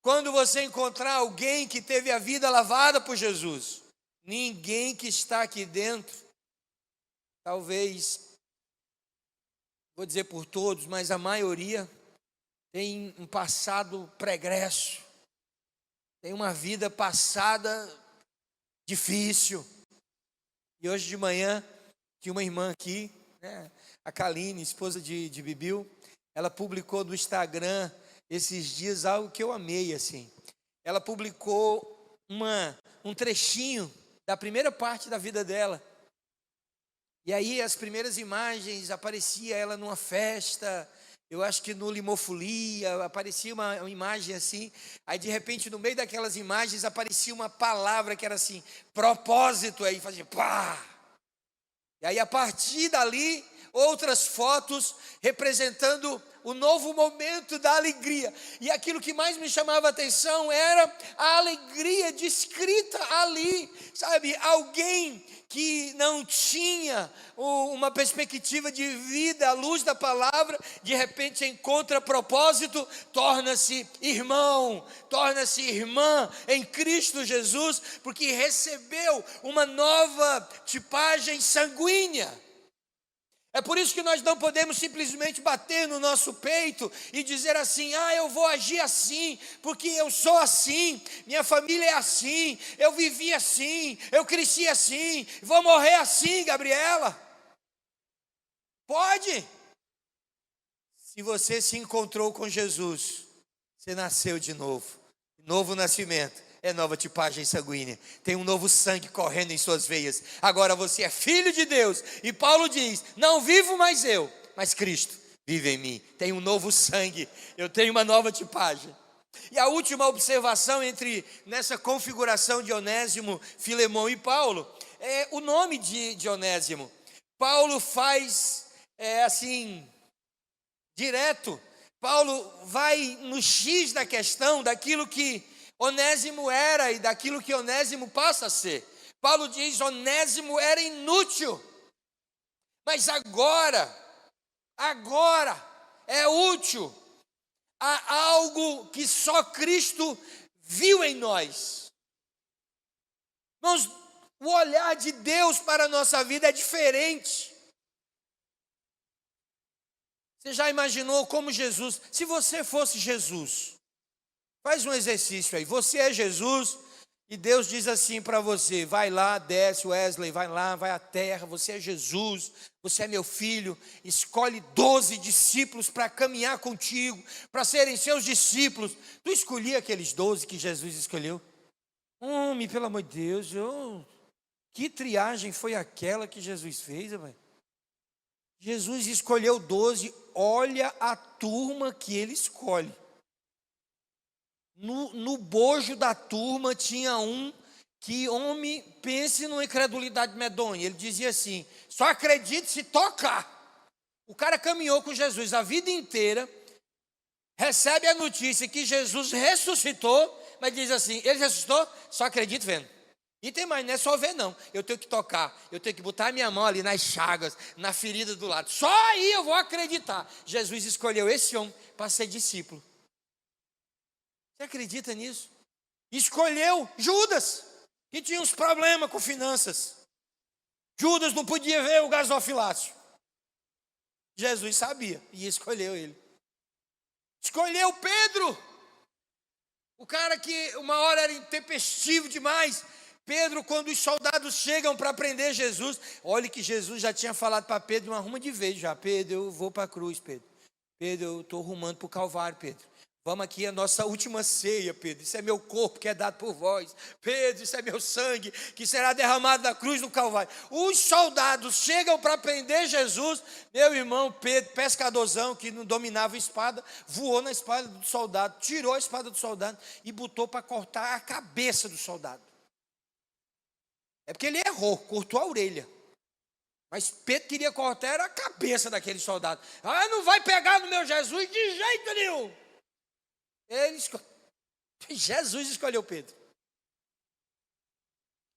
Quando você encontrar alguém que teve a vida lavada por Jesus, ninguém que está aqui dentro, talvez, vou dizer por todos, mas a maioria tem um passado pregresso, tem uma vida passada difícil. E hoje de manhã, tinha uma irmã aqui, né, a Kaline, esposa de Bibil, ela publicou no Instagram esses dias algo que eu amei, assim. Ela publicou um trechinho da primeira parte da vida dela. E aí as primeiras imagens, aparecia ela numa festa, eu acho que no Limofolia, aparecia uma imagem assim. Aí de repente no meio daquelas imagens aparecia uma palavra que era assim, propósito, aí fazia pá. E aí a partir dali, outras fotos representando o novo momento da alegria. E aquilo que mais me chamava a atenção era a alegria descrita ali, sabe? Alguém que não tinha uma perspectiva de vida à luz da palavra, de repente encontra propósito, torna-se irmão, torna-se irmã em Cristo Jesus, porque recebeu uma nova tipagem sanguínea. É por isso que nós não podemos simplesmente bater no nosso peito e dizer assim: eu vou agir assim, porque eu sou assim, minha família é assim, eu vivi assim, eu cresci assim, vou morrer assim, Gabriela. Pode. Se você se encontrou com Jesus, você nasceu de novo. Novo nascimento é nova tipagem sanguínea. Tem um novo sangue correndo em suas veias. Agora você é filho de Deus. E Paulo diz: não vivo mais eu, mas Cristo vive em mim. Tem um novo sangue. Eu tenho uma nova tipagem. E a última observação nessa configuração de Onésimo, Filemão e Paulo é o nome de Onésimo. Paulo faz assim, direto. Paulo vai no X da questão, daquilo que Onésimo era e daquilo que Onésimo passa a ser. Paulo diz: Onésimo era inútil, mas agora é útil. Há algo que só Cristo viu em nós. Irmãos, o olhar de Deus para a nossa vida é diferente. Você já imaginou como Jesus, se você fosse Jesus, faz um exercício aí, você é Jesus e Deus diz assim para você: vai lá, desce, Wesley, vai lá, vai à terra, você é Jesus, você é meu filho, escolhe 12 discípulos para caminhar contigo, para serem seus discípulos. Tu escolhia aqueles 12 que Jesus escolheu? Homem, pelo amor de Deus, que triagem foi aquela que Jesus fez, rapaz? Jesus escolheu 12, olha a turma que ele escolhe. No bojo da turma tinha um que, homem, pense numa incredulidade medonha. Ele dizia assim: só acredite se tocar. O cara caminhou com Jesus a vida inteira, recebe a notícia que Jesus ressuscitou, mas diz assim: ele ressuscitou? Só acredite vendo. E tem mais, não é só ver não, eu tenho que tocar, eu tenho que botar a minha mão ali nas chagas, na ferida do lado, só aí eu vou acreditar. Jesus escolheu esse homem para ser discípulo. Você acredita nisso? Escolheu Judas, que tinha uns problemas com finanças. Judas não podia ver o gasofilácio. Jesus sabia e escolheu ele. Escolheu Pedro, o cara que uma hora era intempestivo demais. Pedro, quando os soldados chegam para prender Jesus, olha que Jesus já tinha falado para Pedro uma ruma de vez já: Pedro, eu vou para a cruz, Pedro. Pedro, eu estou rumando para o Calvário, Pedro. Vamos aqui, a nossa última ceia, Pedro. Isso é meu corpo que é dado por vós. Pedro, isso é meu sangue que será derramado na cruz do Calvário. Os soldados chegam para prender Jesus. Meu irmão Pedro, pescadorzão que não dominava a espada, voou na espada do soldado, tirou a espada do soldado e botou para cortar a cabeça do soldado. É porque ele errou, cortou a orelha. Mas Pedro queria cortar era a cabeça daquele soldado. Não vai pegar no meu Jesus de jeito nenhum. Jesus escolheu Pedro.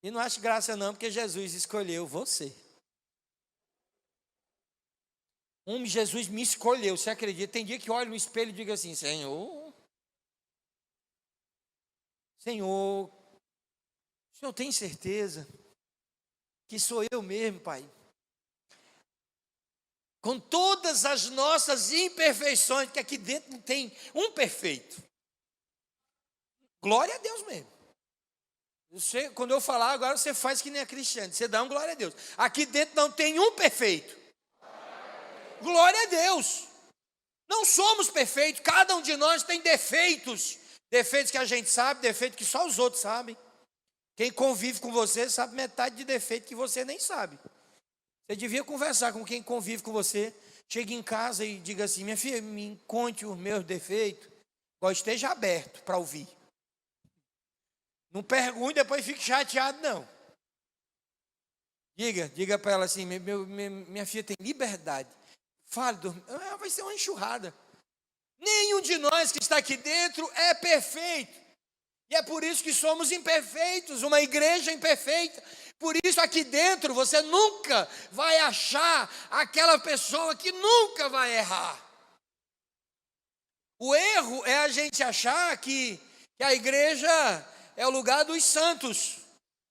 E não acho graça não, porque Jesus escolheu você. Jesus me escolheu, você acredita? Tem dia que eu olho no espelho e digo assim: Senhor, o Senhor tem certeza que sou eu mesmo, Pai? Com todas as nossas imperfeições, porque aqui dentro não tem um perfeito. Glória a Deus mesmo. Quando eu falar agora, você faz que nem a Cristiane, você dá um glória a Deus. Aqui dentro não tem um perfeito. Glória a Deus. Não somos perfeitos, cada um de nós tem defeitos. Defeitos que a gente sabe, defeitos que só os outros sabem. Quem convive com você sabe metade de defeito que você nem sabe. Você devia conversar com quem convive com você. Chegue em casa e diga assim: minha filha, me conte os meus defeitos. Esteja aberto para ouvir. Não pergunte, depois fique chateado, não. Diga para ela assim: minha filha tem liberdade. Fale, vai ser uma enxurrada. Nenhum de nós que está aqui dentro é perfeito. E é por isso que somos imperfeitos, uma igreja imperfeita. Por isso aqui dentro você nunca vai achar aquela pessoa que nunca vai errar. O erro é a gente achar que a igreja é o lugar dos santos.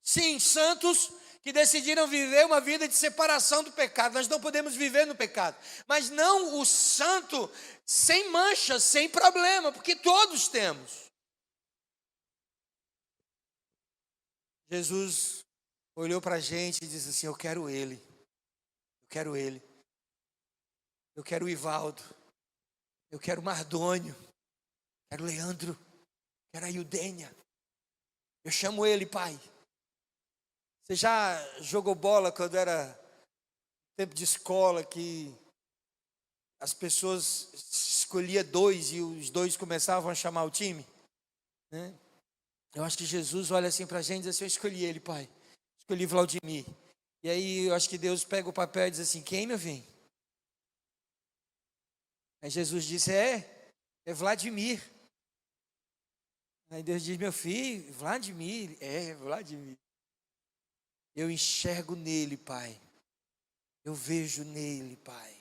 Sim, santos que decidiram viver uma vida de separação do pecado. Nós não podemos viver no pecado. Mas não o santo sem mancha, sem problema, porque todos temos. Jesus olhou para a gente e disse assim: eu quero ele. Eu quero ele. Eu quero o Ivaldo. Eu quero o Mardônio. Eu quero o Leandro. Eu quero a Iudênia. Eu chamo ele, Pai. Você já jogou bola quando era tempo de escola, que as pessoas escolhiam 2 e os 2 começavam a chamar o time? Né? Eu acho que Jesus olha assim para a gente e diz assim: eu escolhi ele, Pai. Escolhi Vladimir. E aí eu acho que Deus pega o papel e diz assim: quem, meu filho? Aí Jesus disse: é Vladimir. Aí Deus diz: meu filho, Vladimir, Vladimir. Eu enxergo nele, Pai. Eu vejo nele, Pai.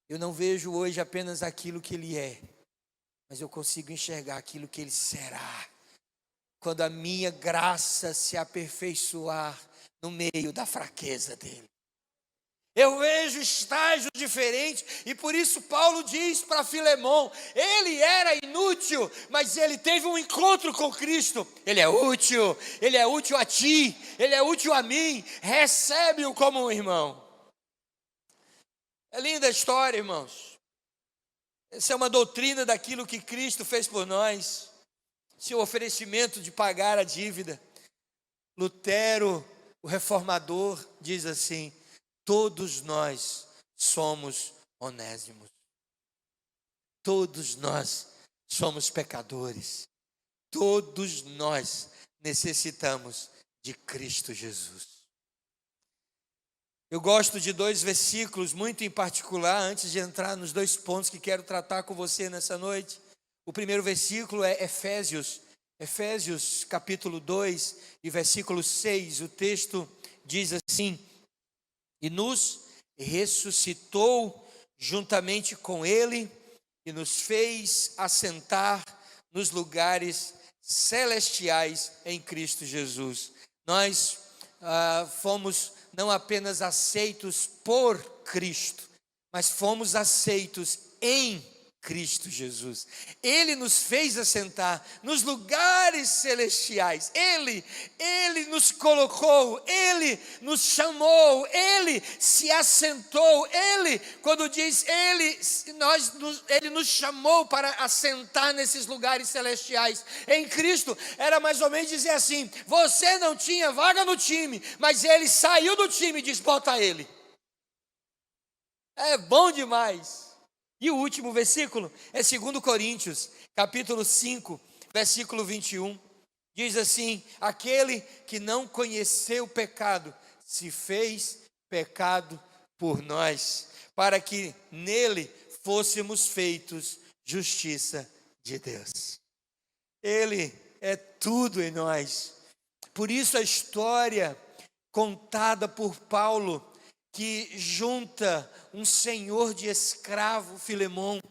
Eu não vejo hoje apenas aquilo que ele é, mas eu consigo enxergar aquilo que ele será, quando a minha graça se aperfeiçoar no meio da fraqueza dele. Eu vejo estágios diferentes, e por isso Paulo diz para Filemão: ele era inútil, mas ele teve um encontro com Cristo. Ele é útil a ti, ele é útil a mim, recebe-o como um irmão. É linda a história, irmãos. Essa é uma doutrina daquilo que Cristo fez por nós, seu oferecimento de pagar a dívida. Lutero, o reformador, diz assim: todos nós somos onésimos. Todos nós somos pecadores. Todos nós necessitamos de Cristo Jesus. Eu gosto de 2 versículos muito em particular, antes de entrar nos 2 pontos que quero tratar com você nessa noite. O primeiro versículo é Efésios capítulo 2 e versículo 6. O texto diz assim: e nos ressuscitou juntamente com ele e nos fez assentar nos lugares celestiais em Cristo Jesus. Nós fomos não apenas aceitos por Cristo, mas fomos aceitos em Cristo Jesus. Ele nos fez assentar nos lugares celestiais. Ele nos colocou, Ele nos chamou, Ele se assentou. Ele, quando diz Ele nos chamou para assentar nesses lugares celestiais. Em Cristo era mais ou menos dizer assim: você não tinha vaga no time, mas Ele saiu do time e disse: bota Ele. É bom demais. E o último versículo é 2 Coríntios, capítulo 5, versículo 21. Diz assim: aquele que não conheceu o pecado, se fez pecado por nós, para que nele fôssemos feitos justiça de Deus. Ele é tudo em nós. Por isso a história contada por Paulo, que junta um senhor de escravo, Filemão,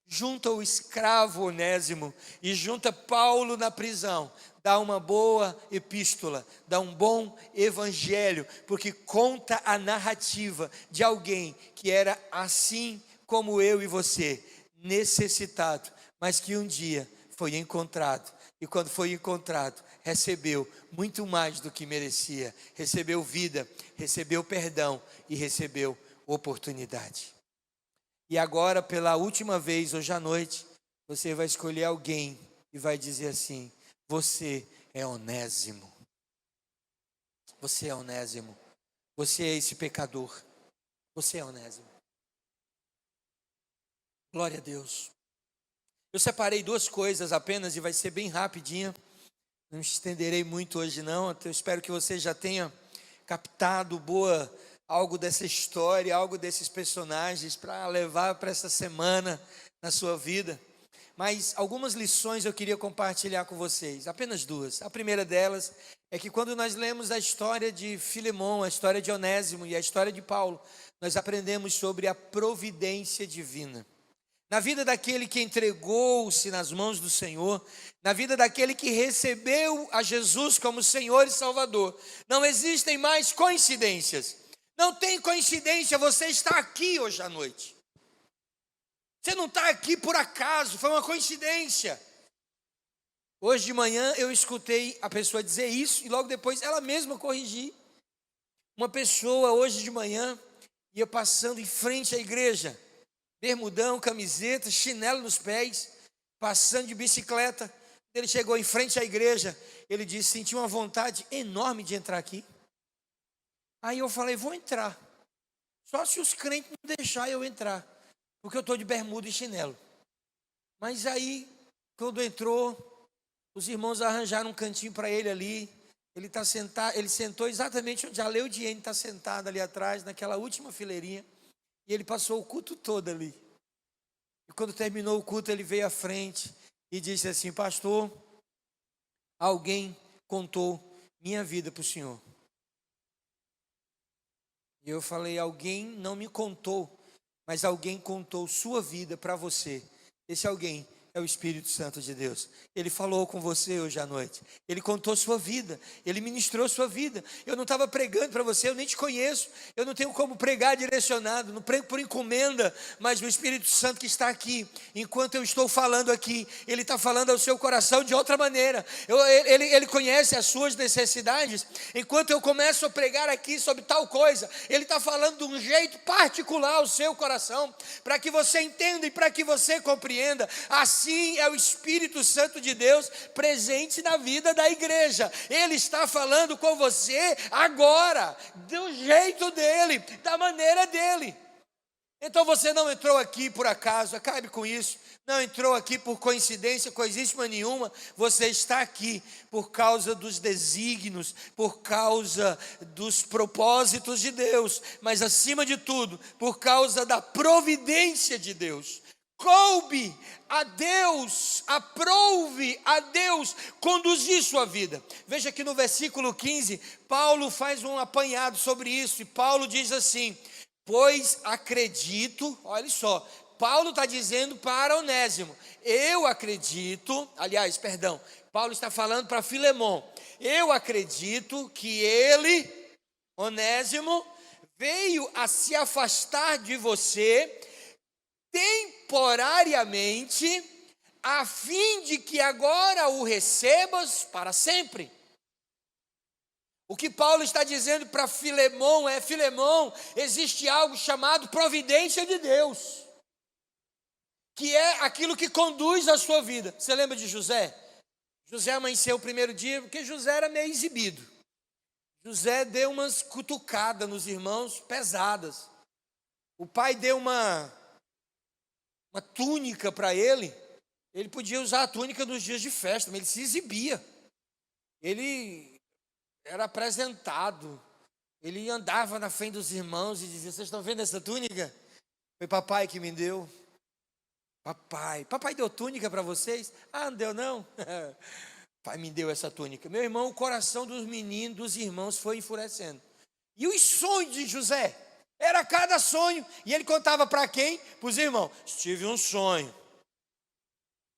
junta o escravo Onésimo e junta Paulo na prisão, dá uma boa epístola, dá um bom evangelho, porque conta a narrativa de alguém que era assim como eu e você, necessitado, mas que um dia foi encontrado, e quando foi encontrado, recebeu muito mais do que merecia, recebeu vida, recebeu perdão e recebeu oportunidade. E agora, pela última vez, hoje à noite, você vai escolher alguém e vai dizer assim: você é Onésimo. Você é Onésimo. Você é esse pecador. Você é Onésimo. Glória a Deus. Eu separei 2 coisas apenas e vai ser bem rapidinho. Não me estenderei muito hoje não. Eu espero que você já tenha captado algo dessa história, algo desses personagens para levar para essa semana na sua vida. Mas algumas lições eu queria compartilhar com vocês, apenas 2. A primeira delas é que quando nós lemos a história de Filemão, a história de Onésimo e a história de Paulo, nós aprendemos sobre a providência divina. Na vida daquele que entregou-se nas mãos do Senhor, na vida daquele que recebeu a Jesus como Senhor e Salvador, não existem mais coincidências. Não tem coincidência você estar aqui hoje à noite. Você não está aqui por acaso, foi uma coincidência. Hoje de manhã eu escutei a pessoa dizer isso e logo depois ela mesma corrigir. Uma pessoa hoje de manhã ia passando em frente à igreja, bermudão, camiseta, chinelo nos pés, passando de bicicleta. Ele chegou em frente à igreja, ele disse: senti uma vontade enorme de entrar aqui. Aí eu falei: vou entrar, só se os crentes não deixarem eu entrar, porque eu estou de bermuda e chinelo. Mas aí, quando entrou, os irmãos arranjaram um cantinho para ele ali. Ele está sentado, ele sentou exatamente onde a Leudiene está sentada ali atrás, naquela última fileirinha. E ele passou o culto todo ali. E quando terminou o culto, ele veio à frente e disse assim: pastor, alguém contou minha vida para o senhor. E eu falei, alguém não me contou, mas alguém contou sua vida para você. Esse alguém é o Espírito Santo de Deus. Ele falou com você hoje à noite. Ele contou sua vida. Ele ministrou sua vida. Eu não estava pregando para você, eu nem te conheço. Eu não tenho como pregar direcionado, não prego por encomenda, mas o Espírito Santo que está aqui, enquanto eu estou falando aqui, Ele está falando ao seu coração de outra maneira. Ele conhece as suas necessidades. Enquanto eu começo a pregar aqui sobre tal coisa, Ele está falando de um jeito particular ao seu coração, para que você entenda e para que você compreenda. Assim é o Espírito Santo de Deus presente na vida da igreja. Ele está falando com você agora, do jeito dele, da maneira dele. Então você não entrou aqui por acaso, acabe com isso. Não entrou aqui por coincidência, coisíssima nenhuma. Você está aqui por causa dos desígnios, por causa dos propósitos de Deus, mas acima de tudo, por causa da providência de Deus. Coube a Deus, aprouve a Deus conduzir sua vida. Veja que no versículo 15, Paulo faz um apanhado sobre isso, e Paulo diz assim: pois acredito, olha só, Paulo está dizendo para Onésimo, eu acredito, Paulo está falando para Filemon, eu acredito que ele, Onésimo, veio a se afastar de você temporariamente, a fim de que agora o recebas para sempre. O que Paulo está dizendo para Filemon é: Filemon, existe algo chamado providência de Deus, que é aquilo que conduz a sua vida. Você lembra de José? José amanheceu o primeiro dia, porque José era meio exibido. José deu umas cutucadas nos irmãos pesadas. O pai deu uma túnica para ele. Ele podia usar a túnica nos dias de festa, mas ele se exibia. Ele era apresentado. Ele andava na frente dos irmãos e dizia: vocês estão vendo essa túnica? Foi papai que me deu. Papai deu túnica para vocês? Ah, não deu não? Pai me deu essa túnica. Meu irmão, o coração dos meninos, dos irmãos foi enfurecendo. E os sonhos de José? Era cada sonho. E ele contava para quem? Para os irmãos. Tive um sonho.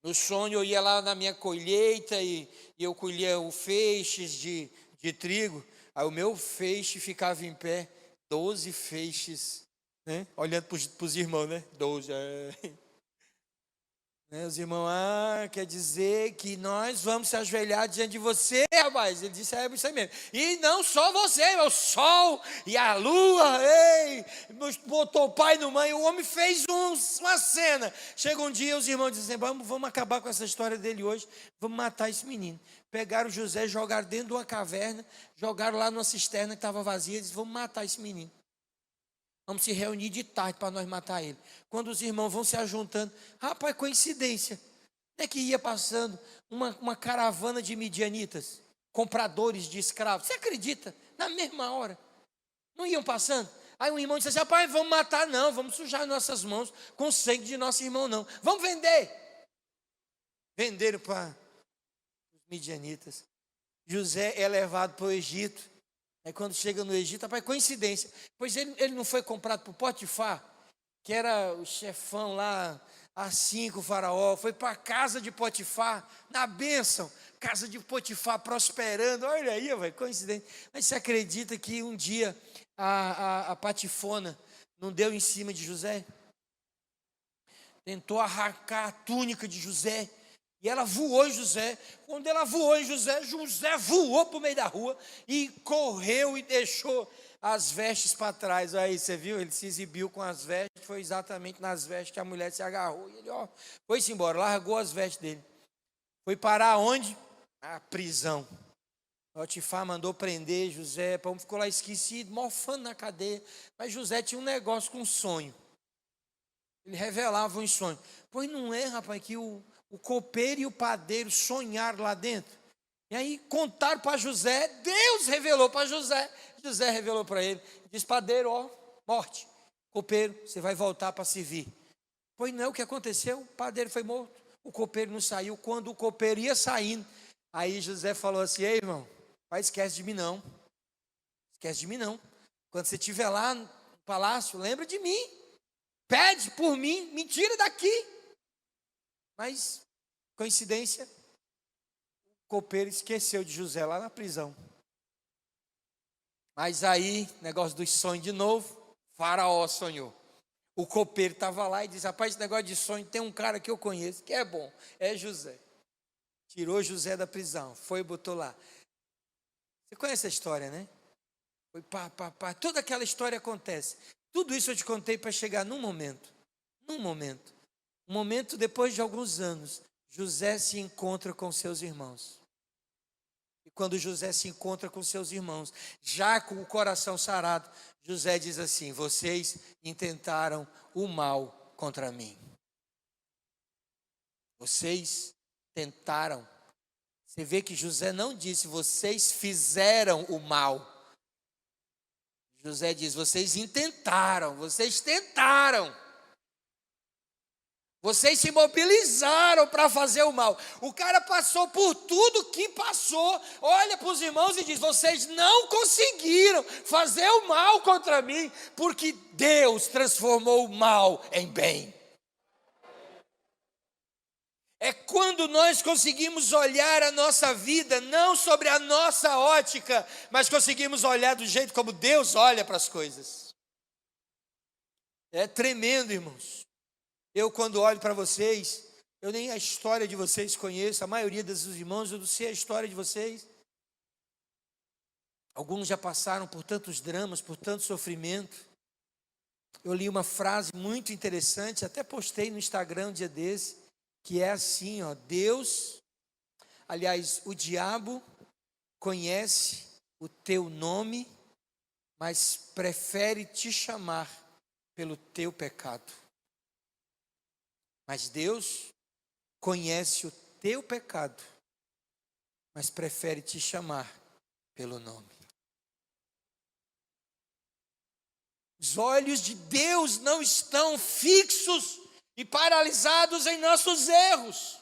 No sonho eu ia lá na minha colheita e eu colhia o feixes de trigo. Aí o meu feixe ficava em pé. 12 feixes, né? Olhando para os irmãos, né? 12. Os irmãos, quer dizer que nós vamos se ajoelhar diante de você, rapaz. Ele disse: é isso aí mesmo. E não só você, o sol e a lua, botou o pai no mãe. O homem fez uma cena. Chega um dia, os irmãos dizem: vamos acabar com essa história dele hoje, vamos matar esse menino. Pegaram José, jogaram dentro de uma caverna, jogaram lá numa cisterna que estava vazia, e disseram: vamos matar esse menino. Vamos se reunir de tarde para nós matar ele. Quando os irmãos vão se ajuntando, rapaz, coincidência, é que ia passando uma caravana de midianitas, compradores de escravos. Você acredita? Na mesma hora. Não iam passando? Aí um irmão disse assim: rapaz, vamos matar não, vamos sujar nossas mãos com o sangue de nosso irmão não. Vamos vender. Venderam para os midianitas. José é levado para o Egito. Aí quando chega no Egito, rapaz, coincidência, pois ele não foi comprado por Potifar, que era o chefão lá, assim com o faraó, foi para a casa de Potifar, na bênção, casa de Potifar prosperando. Olha aí, véio, coincidência. Mas você acredita que um dia a patifona não deu em cima de José? Tentou arrancar a túnica de José, e ela voou em José. Quando ela voou em José, José voou para o meio da rua e correu e deixou as vestes para trás. Aí você viu, ele se exibiu com as vestes. Foi exatamente nas vestes que a mulher se agarrou. E ele foi-se embora, largou as vestes dele. Foi parar onde? A prisão. Potifar mandou prender José. O ficou lá esquecido, mofando na cadeia. Mas José tinha um negócio com um sonho. Ele revelava um sonho. Pois não é, rapaz, que o copeiro e o padeiro sonharam lá dentro. E aí contaram para José, Deus revelou para José. José revelou para ele, diz: padeiro, morte. Copeiro, você vai voltar para servir. Pois não é o que aconteceu, o padeiro foi morto, o copeiro não saiu. Quando o copeiro ia saindo, Aí José falou assim: ei, irmão, pai, esquece de mim não. Esquece de mim não. Quando você estiver lá no palácio, lembra de mim. Pede por mim, me tira daqui. Mas, coincidência, o copeiro esqueceu de José lá na prisão. Mas aí, negócio dos sonhos de novo, Faraó sonhou. O copeiro estava lá e disse: rapaz, esse negócio de sonho, tem um cara que eu conheço, que é bom, é José. Tirou José da prisão, foi e botou lá. Você conhece a história, né? Foi pá. Toda aquela história acontece. Tudo isso eu te contei para chegar num momento. Um momento depois de alguns anos, José se encontra com seus irmãos. E quando José se encontra com seus irmãos, já com o coração sarado, José diz assim: vocês intentaram o mal contra mim. Vocês tentaram. Você vê que José não disse: vocês fizeram o mal. José diz: vocês intentaram, vocês tentaram. Vocês se mobilizaram para fazer o mal. O cara passou por tudo que passou. Olha para os irmãos e diz: vocês não conseguiram fazer o mal contra mim, porque Deus transformou o mal em bem. É quando nós conseguimos olhar a nossa vida, não sobre a nossa ótica, mas conseguimos olhar do jeito como Deus olha para as coisas. É tremendo, irmãos. Eu, quando olho para vocês, eu nem a história de vocês conheço, a maioria dos irmãos, eu não sei a história de vocês. Alguns já passaram por tantos dramas, por tanto sofrimento. Eu li uma frase muito interessante, até postei no Instagram um dia desse, que é assim, ó: Deus, aliás, o diabo conhece o teu nome, mas prefere te chamar pelo teu pecado. Mas Deus conhece o teu pecado, mas prefere te chamar pelo nome. Os olhos de Deus não estão fixos e paralisados em nossos erros.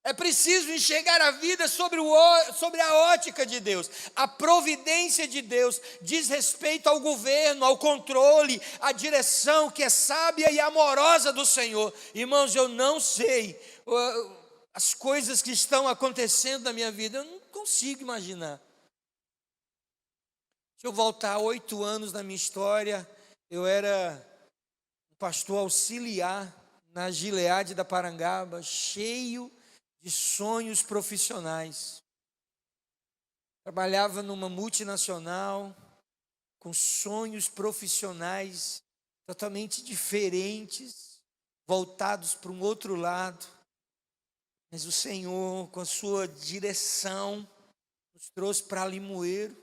É preciso enxergar a vida sobre a ótica de Deus. A providência de Deus diz respeito ao governo, ao controle, à direção que é sábia e amorosa do Senhor. Irmãos, eu não sei as coisas que estão acontecendo na minha vida, eu não consigo imaginar. Se eu voltar 8 anos na minha história, eu era um pastor auxiliar na Gileade da Parangaba, cheio de sonhos profissionais. Trabalhava numa multinacional, com sonhos profissionais totalmente diferentes, voltados para um outro lado. Mas o Senhor, com a sua direção, nos trouxe para Limoeiro,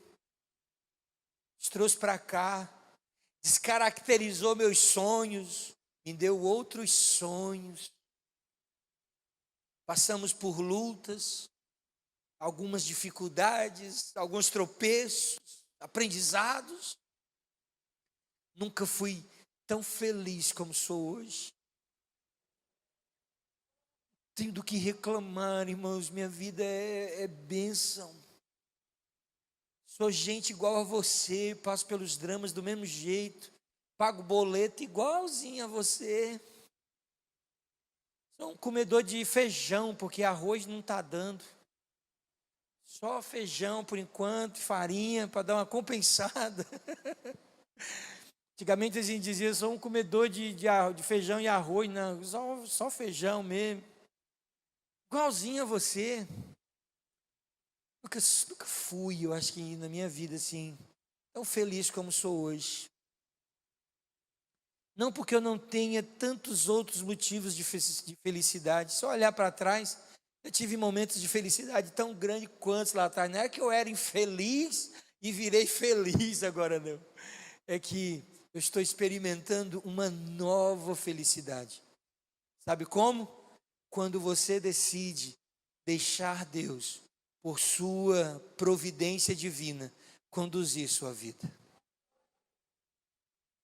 nos trouxe para cá, descaracterizou meus sonhos, me deu outros sonhos. Passamos por lutas, algumas dificuldades, alguns tropeços, aprendizados. Nunca fui tão feliz como sou hoje. Tenho do que reclamar, irmãos, minha vida é bênção. Sou gente igual a você, passo pelos dramas do mesmo jeito, pago boleto igualzinho a você. Sou um comedor de feijão, porque arroz não está dando. Só feijão por enquanto, farinha, para dar uma compensada. Antigamente a gente dizia: sou um comedor de feijão e arroz. Não, só feijão mesmo. Igualzinho a você. Nunca fui, eu acho que na minha vida assim, tão feliz como sou hoje. Não porque eu não tenha tantos outros motivos de felicidade. Só olhar para trás, eu tive momentos de felicidade tão grandes quantos lá atrás. Não é que eu era infeliz e virei feliz agora, não. É que eu estou experimentando uma nova felicidade. Sabe como? Quando você decide deixar Deus, por sua providência divina, conduzir sua vida.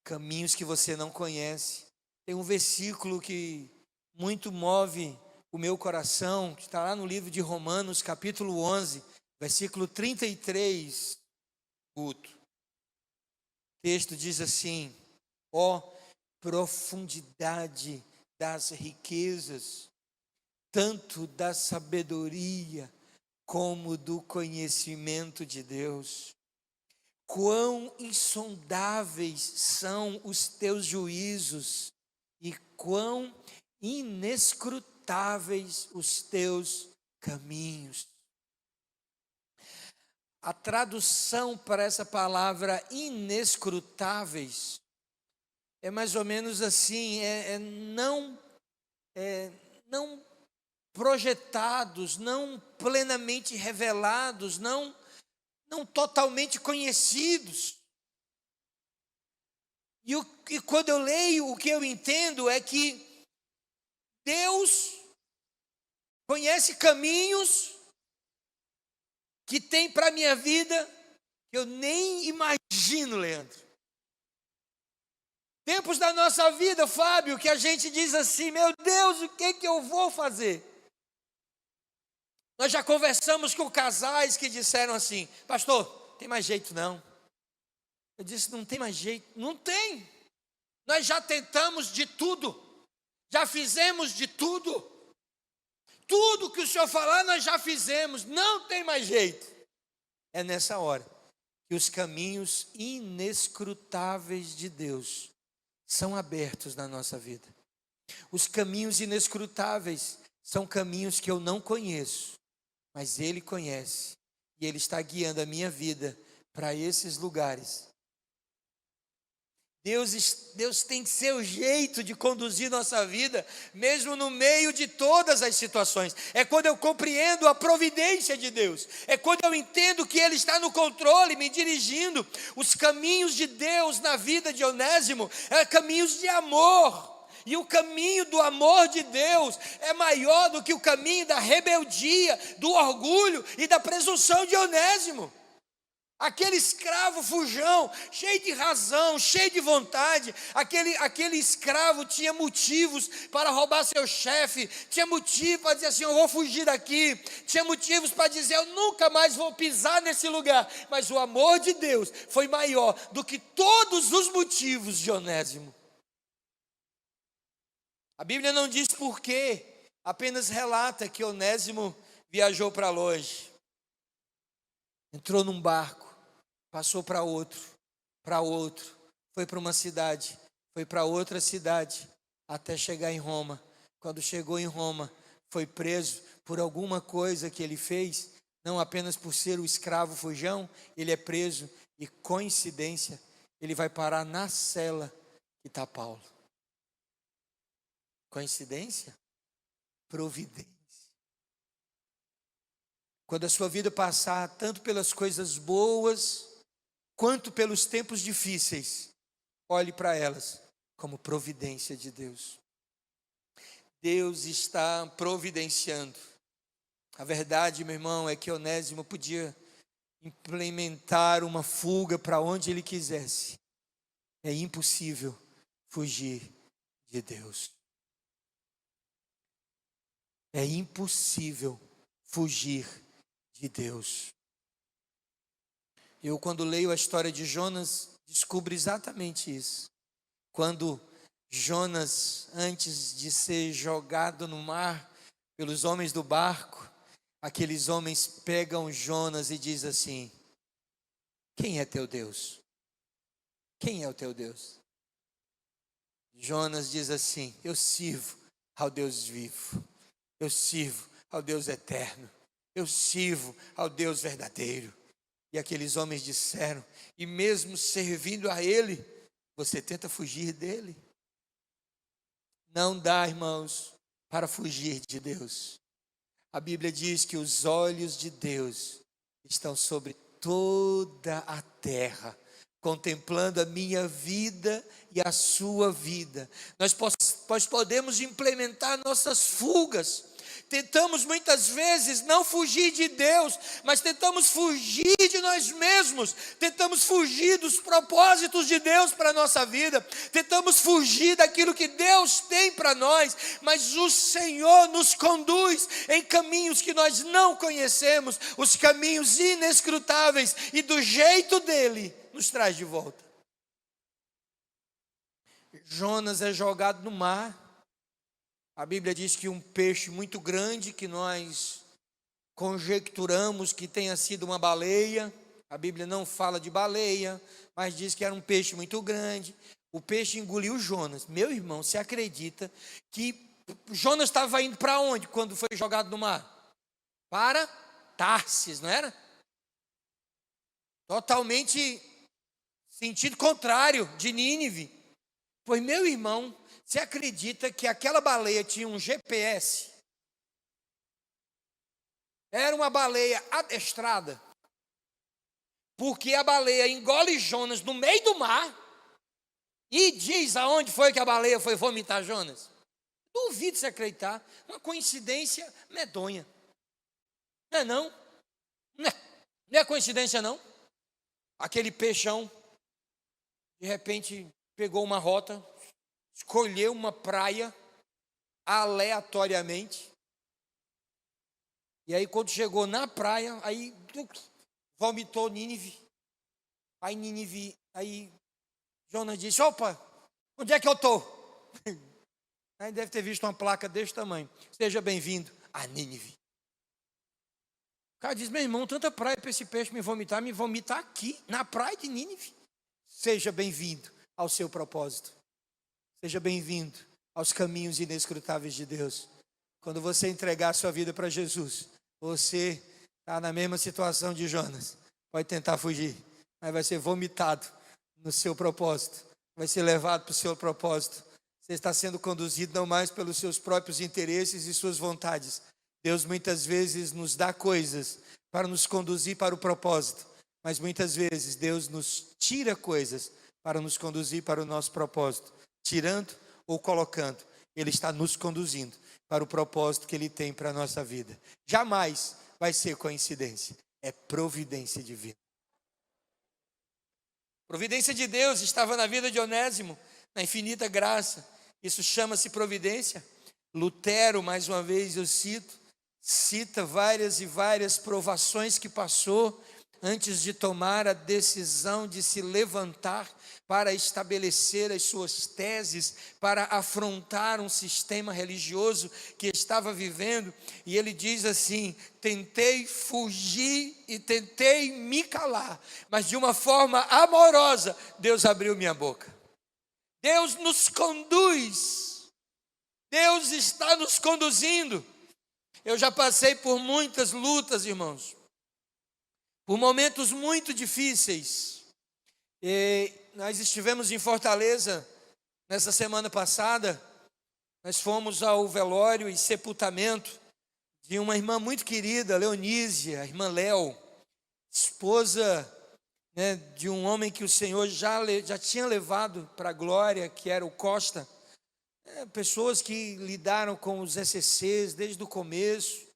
Caminhos que você não conhece. Tem um versículo que muito move o meu coração, que está lá no livro de Romanos, capítulo 11, versículo 33, Guto. O texto diz assim: ó profundidade das riquezas, tanto da sabedoria como do conhecimento de Deus. Quão insondáveis são os teus juízos e quão inescrutáveis os teus caminhos. A tradução para essa palavra inescrutáveis é mais ou menos assim, não projetados, não plenamente revelados, não totalmente conhecidos. E quando eu leio, o que eu entendo é que Deus conhece caminhos que tem para a minha vida que eu nem imagino, Leandro. Tempos da nossa vida, Fábio, que a gente diz assim: meu Deus, o que eu vou fazer? Nós já conversamos com casais que disseram assim: pastor, tem mais jeito não. Eu disse: não tem mais jeito. Não tem. Nós já tentamos de tudo. Já fizemos de tudo. Tudo que o Senhor falar nós já fizemos. Não tem mais jeito. É nessa hora que os caminhos inescrutáveis de Deus são abertos na nossa vida. Os caminhos inescrutáveis são caminhos que eu não conheço, mas Ele conhece, e Ele está guiando a minha vida para esses lugares. Deus tem seu jeito de conduzir nossa vida, mesmo no meio de todas as situações. É quando eu compreendo a providência de Deus, é quando eu entendo que Ele está no controle, me dirigindo. Os caminhos de Deus na vida de Onésimo é caminhos de amor. E o caminho do amor de Deus é maior do que o caminho da rebeldia, do orgulho e da presunção de Onésimo. Aquele escravo fujão, cheio de razão, cheio de vontade, aquele escravo tinha motivos para roubar seu chefe, tinha motivo para dizer assim: eu vou fugir daqui, tinha motivos para dizer: eu nunca mais vou pisar nesse lugar. Mas o amor de Deus foi maior do que todos os motivos de Onésimo. A Bíblia não diz porquê, apenas relata que Onésimo viajou para longe, entrou num barco, passou para outro, foi para uma cidade, foi para outra cidade, até chegar em Roma. Quando chegou em Roma, foi preso por alguma coisa que ele fez, não apenas por ser o escravo fujão, ele é preso e, coincidência, ele vai parar na cela que está Paulo. Coincidência? Providência. Quando a sua vida passar tanto pelas coisas boas, quanto pelos tempos difíceis, olhe para elas como providência de Deus. Deus está providenciando. A verdade, meu irmão, é que Onésimo podia implementar uma fuga para onde ele quisesse. É impossível fugir de Deus. É impossível fugir de Deus. Eu, quando leio a história de Jonas, descubro exatamente isso. Quando Jonas, antes de ser jogado no mar pelos homens do barco, aqueles homens pegam Jonas e dizem assim: quem é teu Deus? Quem é o teu Deus? Jonas diz assim: eu sirvo ao Deus vivo. Eu sirvo ao Deus eterno. Eu sirvo ao Deus verdadeiro. E aqueles homens disseram: e mesmo servindo a Ele, você tenta fugir dele? Não dá, irmãos, para fugir de Deus. A Bíblia diz que os olhos de Deus estão sobre toda a terra, contemplando a minha vida e a sua vida. Nós podemos implementar nossas fugas, Tentamos muitas vezes não fugir de Deus, mas tentamos fugir de nós mesmos, tentamos fugir dos propósitos de Deus para a nossa vida, tentamos fugir daquilo que Deus tem para nós, mas o Senhor nos conduz em caminhos que nós não conhecemos, os caminhos inescrutáveis, e do jeito dele nos traz de volta. Jonas é jogado no mar. A Bíblia diz que um peixe muito grande, que nós conjecturamos que tenha sido uma baleia. A Bíblia não fala de baleia, mas diz que era um peixe muito grande. O peixe engoliu Jonas. Meu irmão, você acredita que Jonas estava indo para onde quando foi jogado no mar? Para Tarsis, não era? Totalmente sentido contrário de Nínive. Pois, meu irmão, você acredita que aquela baleia tinha um GPS? Era uma baleia adestrada. Porque a baleia engole Jonas no meio do mar e diz aonde foi que a baleia foi vomitar Jonas. Duvido você acreditar. Uma coincidência medonha. Não é não? Não é coincidência não? Aquele peixão, de repente, pegou uma rota, escolheu uma praia aleatoriamente. E aí quando chegou na praia, aí vomitou Nínive. Aí Jonas disse: opa, onde é que eu estou? Aí deve ter visto uma placa desse tamanho: seja bem-vindo a Nínive. O cara diz: meu irmão, tanta praia para esse peixe me vomita aqui, na praia de Nínive. Seja bem-vindo ao seu propósito. Seja bem-vindo aos caminhos inescrutáveis de Deus. Quando você entregar a sua vida para Jesus, você está na mesma situação de Jonas. Pode tentar fugir, mas vai ser vomitado no seu propósito. Vai ser levado para o seu propósito. Você está sendo conduzido não mais pelos seus próprios interesses e suas vontades. Deus muitas vezes nos dá coisas para nos conduzir para o propósito, mas muitas vezes Deus nos tira coisas para nos conduzir para o nosso propósito. Tirando ou colocando, Ele está nos conduzindo para o propósito que Ele tem para a nossa vida. Jamais vai ser coincidência, é providência divina. Providência de Deus estava na vida de Onésimo, na infinita graça. Isso chama-se providência. Lutero, mais uma vez eu cita várias e várias provações que passou antes de tomar a decisão de se levantar para estabelecer as suas teses, para afrontar um sistema religioso que estava vivendo. E ele diz assim: tentei fugir e tentei me calar, mas de uma forma amorosa, Deus abriu minha boca. Deus nos conduz, Deus está nos conduzindo. Eu já passei por muitas lutas, irmãos, por momentos muito difíceis. E nós estivemos em Fortaleza nessa semana passada. Nós fomos ao velório e sepultamento de uma irmã muito querida, Leonísia, a irmã Léo, esposa, né, de um homem que o Senhor já tinha levado para a glória, que era o Costa. Pessoas que lidaram com os ECCs desde o começo,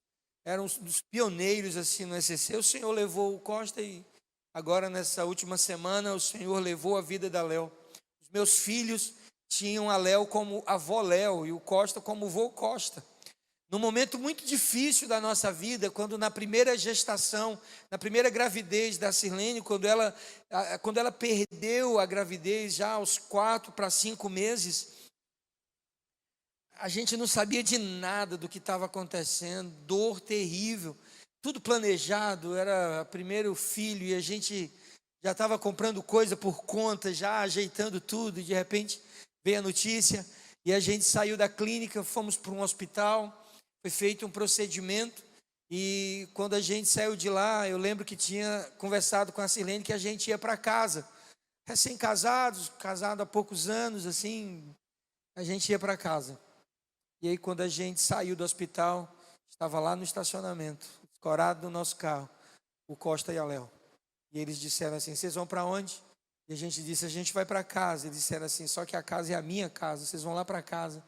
eram dos pioneiros assim no ECC. O Senhor levou o Costa e agora nessa última semana o Senhor levou a vida da Léo. Os meus filhos tinham a Léo como avó Léo e o Costa como vô Costa. Num momento muito difícil da nossa vida, quando na primeira gestação, na primeira gravidez da Sirlene, quando ela perdeu a gravidez já aos 4 para 5 meses, a gente não sabia de nada do que estava acontecendo, dor terrível, tudo planejado, era o primeiro filho e a gente já estava comprando coisa por conta, já ajeitando tudo, e de repente veio a notícia e a gente saiu da clínica, fomos para um hospital, foi feito um procedimento e quando a gente saiu de lá, eu lembro que tinha conversado com a Sirlene que a gente ia para casa, recém-casados, casado há poucos anos, assim, a gente ia para casa. E aí quando a gente saiu do hospital, estava lá no estacionamento, escorado no nosso carro, o Costa e a Léo. E eles disseram assim: vocês vão para onde? E a gente disse: a gente vai para casa. Eles disseram assim: só que a casa é a minha casa, vocês vão lá para casa,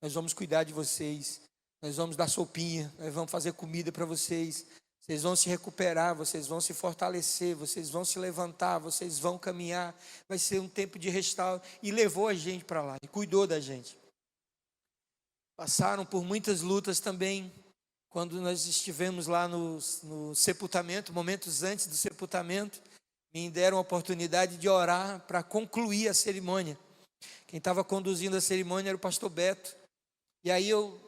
nós vamos cuidar de vocês. nós vamos dar sopinha, nós vamos fazer comida para vocês. Vocês vão se recuperar, vocês vão se fortalecer, vocês vão se levantar, vocês vão caminhar. Vai ser um tempo de restauro. E levou a gente para lá, e cuidou da gente. Passaram por muitas lutas também, quando nós estivemos lá no sepultamento, momentos antes do sepultamento, me deram a oportunidade de orar para concluir a cerimônia. Quem estava conduzindo a cerimônia era o pastor Beto. E aí eu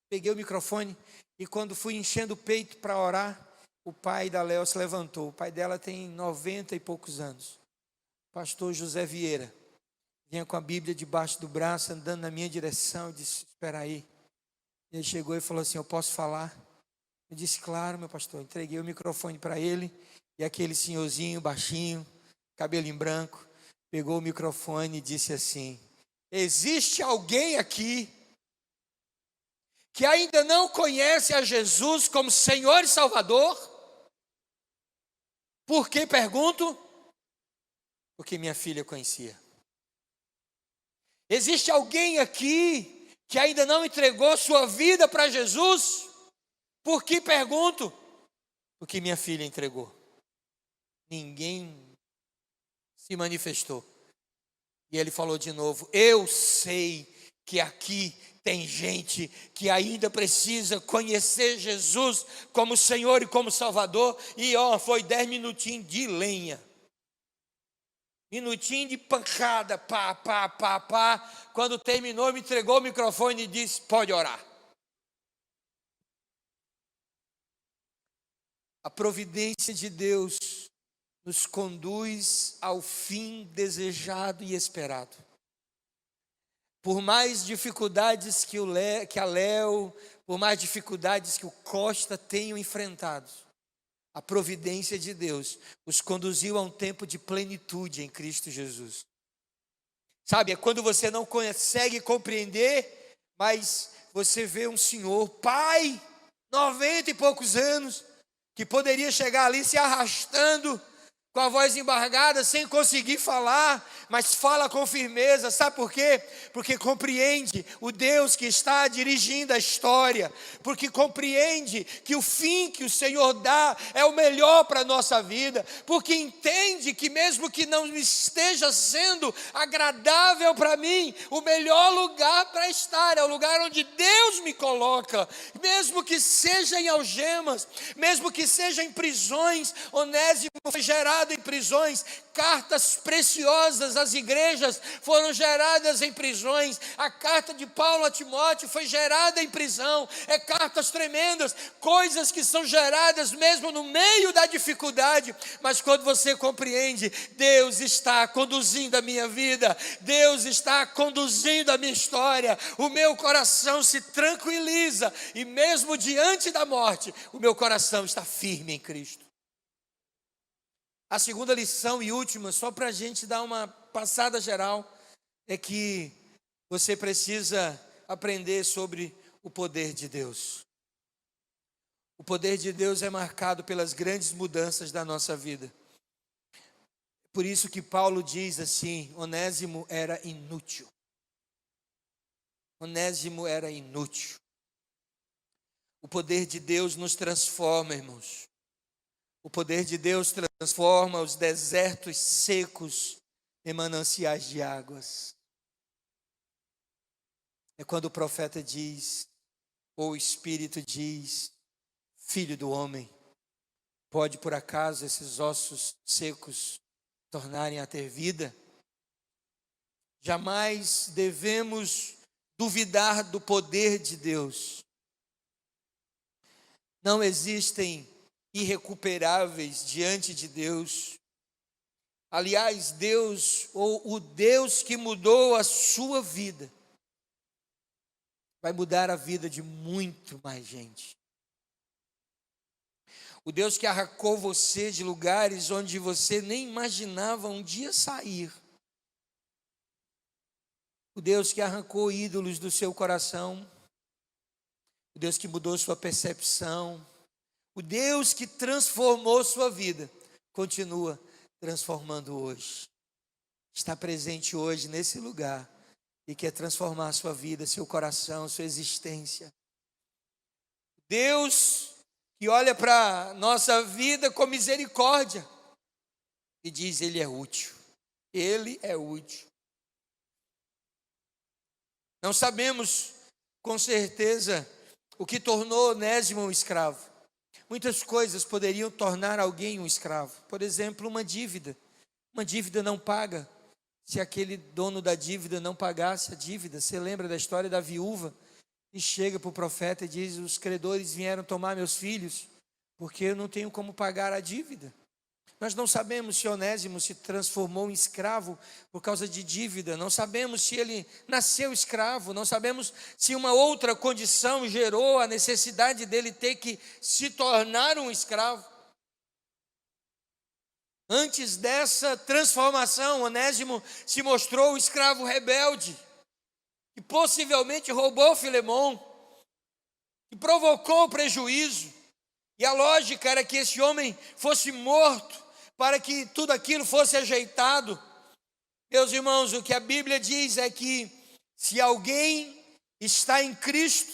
peguei o microfone e quando fui enchendo o peito para orar, o pai da Léo se levantou. O pai dela tem 90 e poucos anos. Pastor José Vieira. Vinha com a Bíblia debaixo do braço, andando na minha direção. Eu disse, espera aí. Ele chegou e falou assim, eu posso falar? Eu disse, claro, meu pastor. Entreguei o microfone para ele. E aquele senhorzinho baixinho, cabelo em branco, pegou o microfone e disse assim, existe alguém aqui que ainda não conhece a Jesus como Senhor e Salvador? Por que pergunto? Porque minha filha conhecia. Existe alguém aqui que ainda não entregou sua vida para Jesus? Por que pergunto? Porque minha filha entregou. Ninguém se manifestou. E ele falou de novo, eu sei que aqui tem gente que ainda precisa conhecer Jesus como Senhor e como Salvador. E foi 10 minutinhos de lenha. Minutinho de pancada, pá. Quando terminou, me entregou o microfone e disse, pode orar. A providência de Deus nos conduz ao fim desejado e esperado. Por mais dificuldades que a Léo, por mais dificuldades que o Costa tenham enfrentado, a providência de Deus os conduziu a um tempo de plenitude em Cristo Jesus. Sabe, é quando você não consegue compreender, mas você vê um senhor, pai, 90 e poucos anos, que poderia chegar ali se arrastando, com a voz embargada, sem conseguir falar, mas fala com firmeza. Sabe por quê? Porque compreende o Deus que está dirigindo a história, porque compreende que o fim que o Senhor dá é o melhor para a nossa vida, porque entende que mesmo que não esteja sendo agradável para mim, o melhor lugar para estar é o lugar onde Deus me coloca, mesmo que seja em algemas, mesmo que seja em prisões. Onésimo foi gerado em prisões, cartas preciosas às igrejas foram geradas em prisões, a carta de Paulo a Timóteo foi gerada em prisão, cartas tremendas, coisas que são geradas mesmo no meio da dificuldade, mas quando você compreende, Deus está conduzindo a minha vida, Deus está conduzindo a minha história, o meu coração se tranquiliza, e mesmo diante da morte, o meu coração está firme em Cristo. A segunda lição e última, só para a gente dar uma passada geral, é que você precisa aprender sobre o poder de Deus. O poder de Deus é marcado pelas grandes mudanças da nossa vida. Por isso que Paulo diz assim, Onésimo era inútil. Onésimo era inútil. O poder de Deus nos transforma, irmãos. O poder de Deus transforma os desertos secos em mananciais de águas. É quando o profeta diz, ou o Espírito diz, filho do homem, pode por acaso esses ossos secos tornarem a ter vida? Jamais devemos duvidar do poder de Deus. Não existem irrecuperáveis diante de Deus. Aliás, Deus, ou o Deus que mudou a sua vida, vai mudar a vida de muito mais gente. O Deus que arrancou você de lugares onde você nem imaginava um dia sair. O Deus que arrancou ídolos do seu coração. O Deus que mudou sua percepção. O Deus que transformou sua vida, continua transformando hoje. Está presente hoje nesse lugar e quer transformar sua vida, seu coração, sua existência. Deus que olha para a nossa vida com misericórdia e diz: Ele é útil. Ele é útil. Não sabemos com certeza o que tornou Onésimo um escravo. Muitas coisas poderiam tornar alguém um escravo. Por exemplo, uma dívida. Uma dívida não paga. Se aquele dono da dívida não pagasse a dívida, você lembra da história da viúva? E chega para o profeta e diz: os credores vieram tomar meus filhos, porque eu não tenho como pagar a dívida. Nós não sabemos se Onésimo se transformou em escravo por causa de dívida. Não sabemos se ele nasceu escravo. Não sabemos se uma outra condição gerou a necessidade dele ter que se tornar um escravo. Antes dessa transformação, Onésimo se mostrou um escravo rebelde, que possivelmente roubou Filemon, que provocou prejuízo. E a lógica era que esse homem fosse morto, para que tudo aquilo fosse ajeitado. Meus irmãos, o que a Bíblia diz é que se alguém está em Cristo,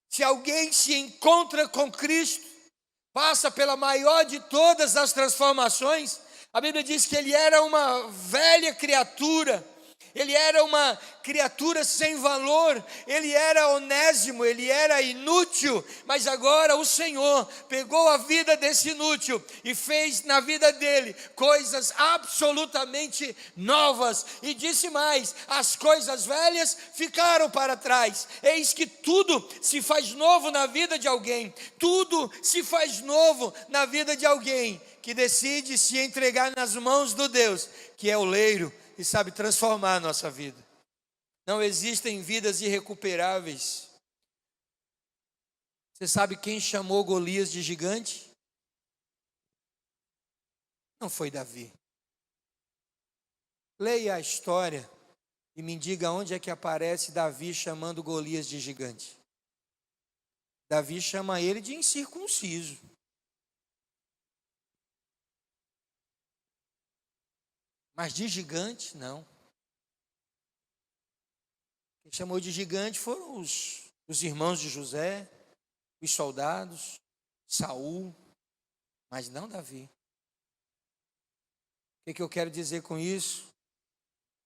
se alguém se encontra com Cristo, passa pela maior de todas as transformações. A Bíblia diz que ele era uma velha criatura, ele era uma criatura sem valor, ele era Onésimo, ele era inútil, mas agora o Senhor pegou a vida desse inútil e fez na vida dele coisas absolutamente novas, e disse mais: as coisas velhas ficaram para trás. Eis que tudo se faz novo na vida de alguém, tudo se faz novo na vida de alguém que decide se entregar nas mãos do Deus, que é o oleiro e sabe transformar a nossa vida. Não existem vidas irrecuperáveis. Você sabe quem chamou Golias de gigante? Não foi Davi. Leia a história e me diga onde é que aparece Davi chamando Golias de gigante. Davi chama ele de incircunciso. Mas de gigante, não. Quem chamou de gigante foram os irmãos de José, os soldados, Saul, mas não Davi. O que eu quero dizer com isso?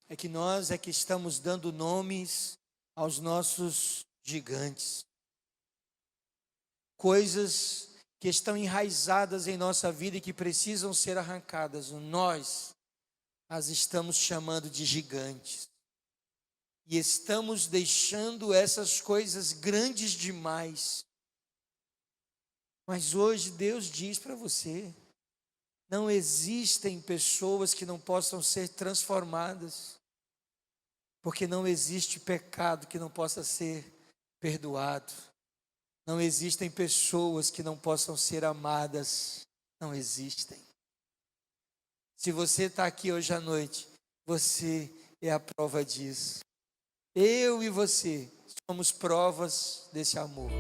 É que nós é que estamos dando nomes aos nossos gigantes. Coisas que estão enraizadas em nossa vida e que precisam ser arrancadas. Nós as estamos chamando de gigantes. E estamos deixando essas coisas grandes demais. Mas hoje Deus diz para você: não existem pessoas que não possam ser transformadas, porque não existe pecado que não possa ser perdoado. Não existem pessoas que não possam ser amadas. Não existem. Se você está aqui hoje à noite, você é a prova disso. Eu e você somos provas desse amor.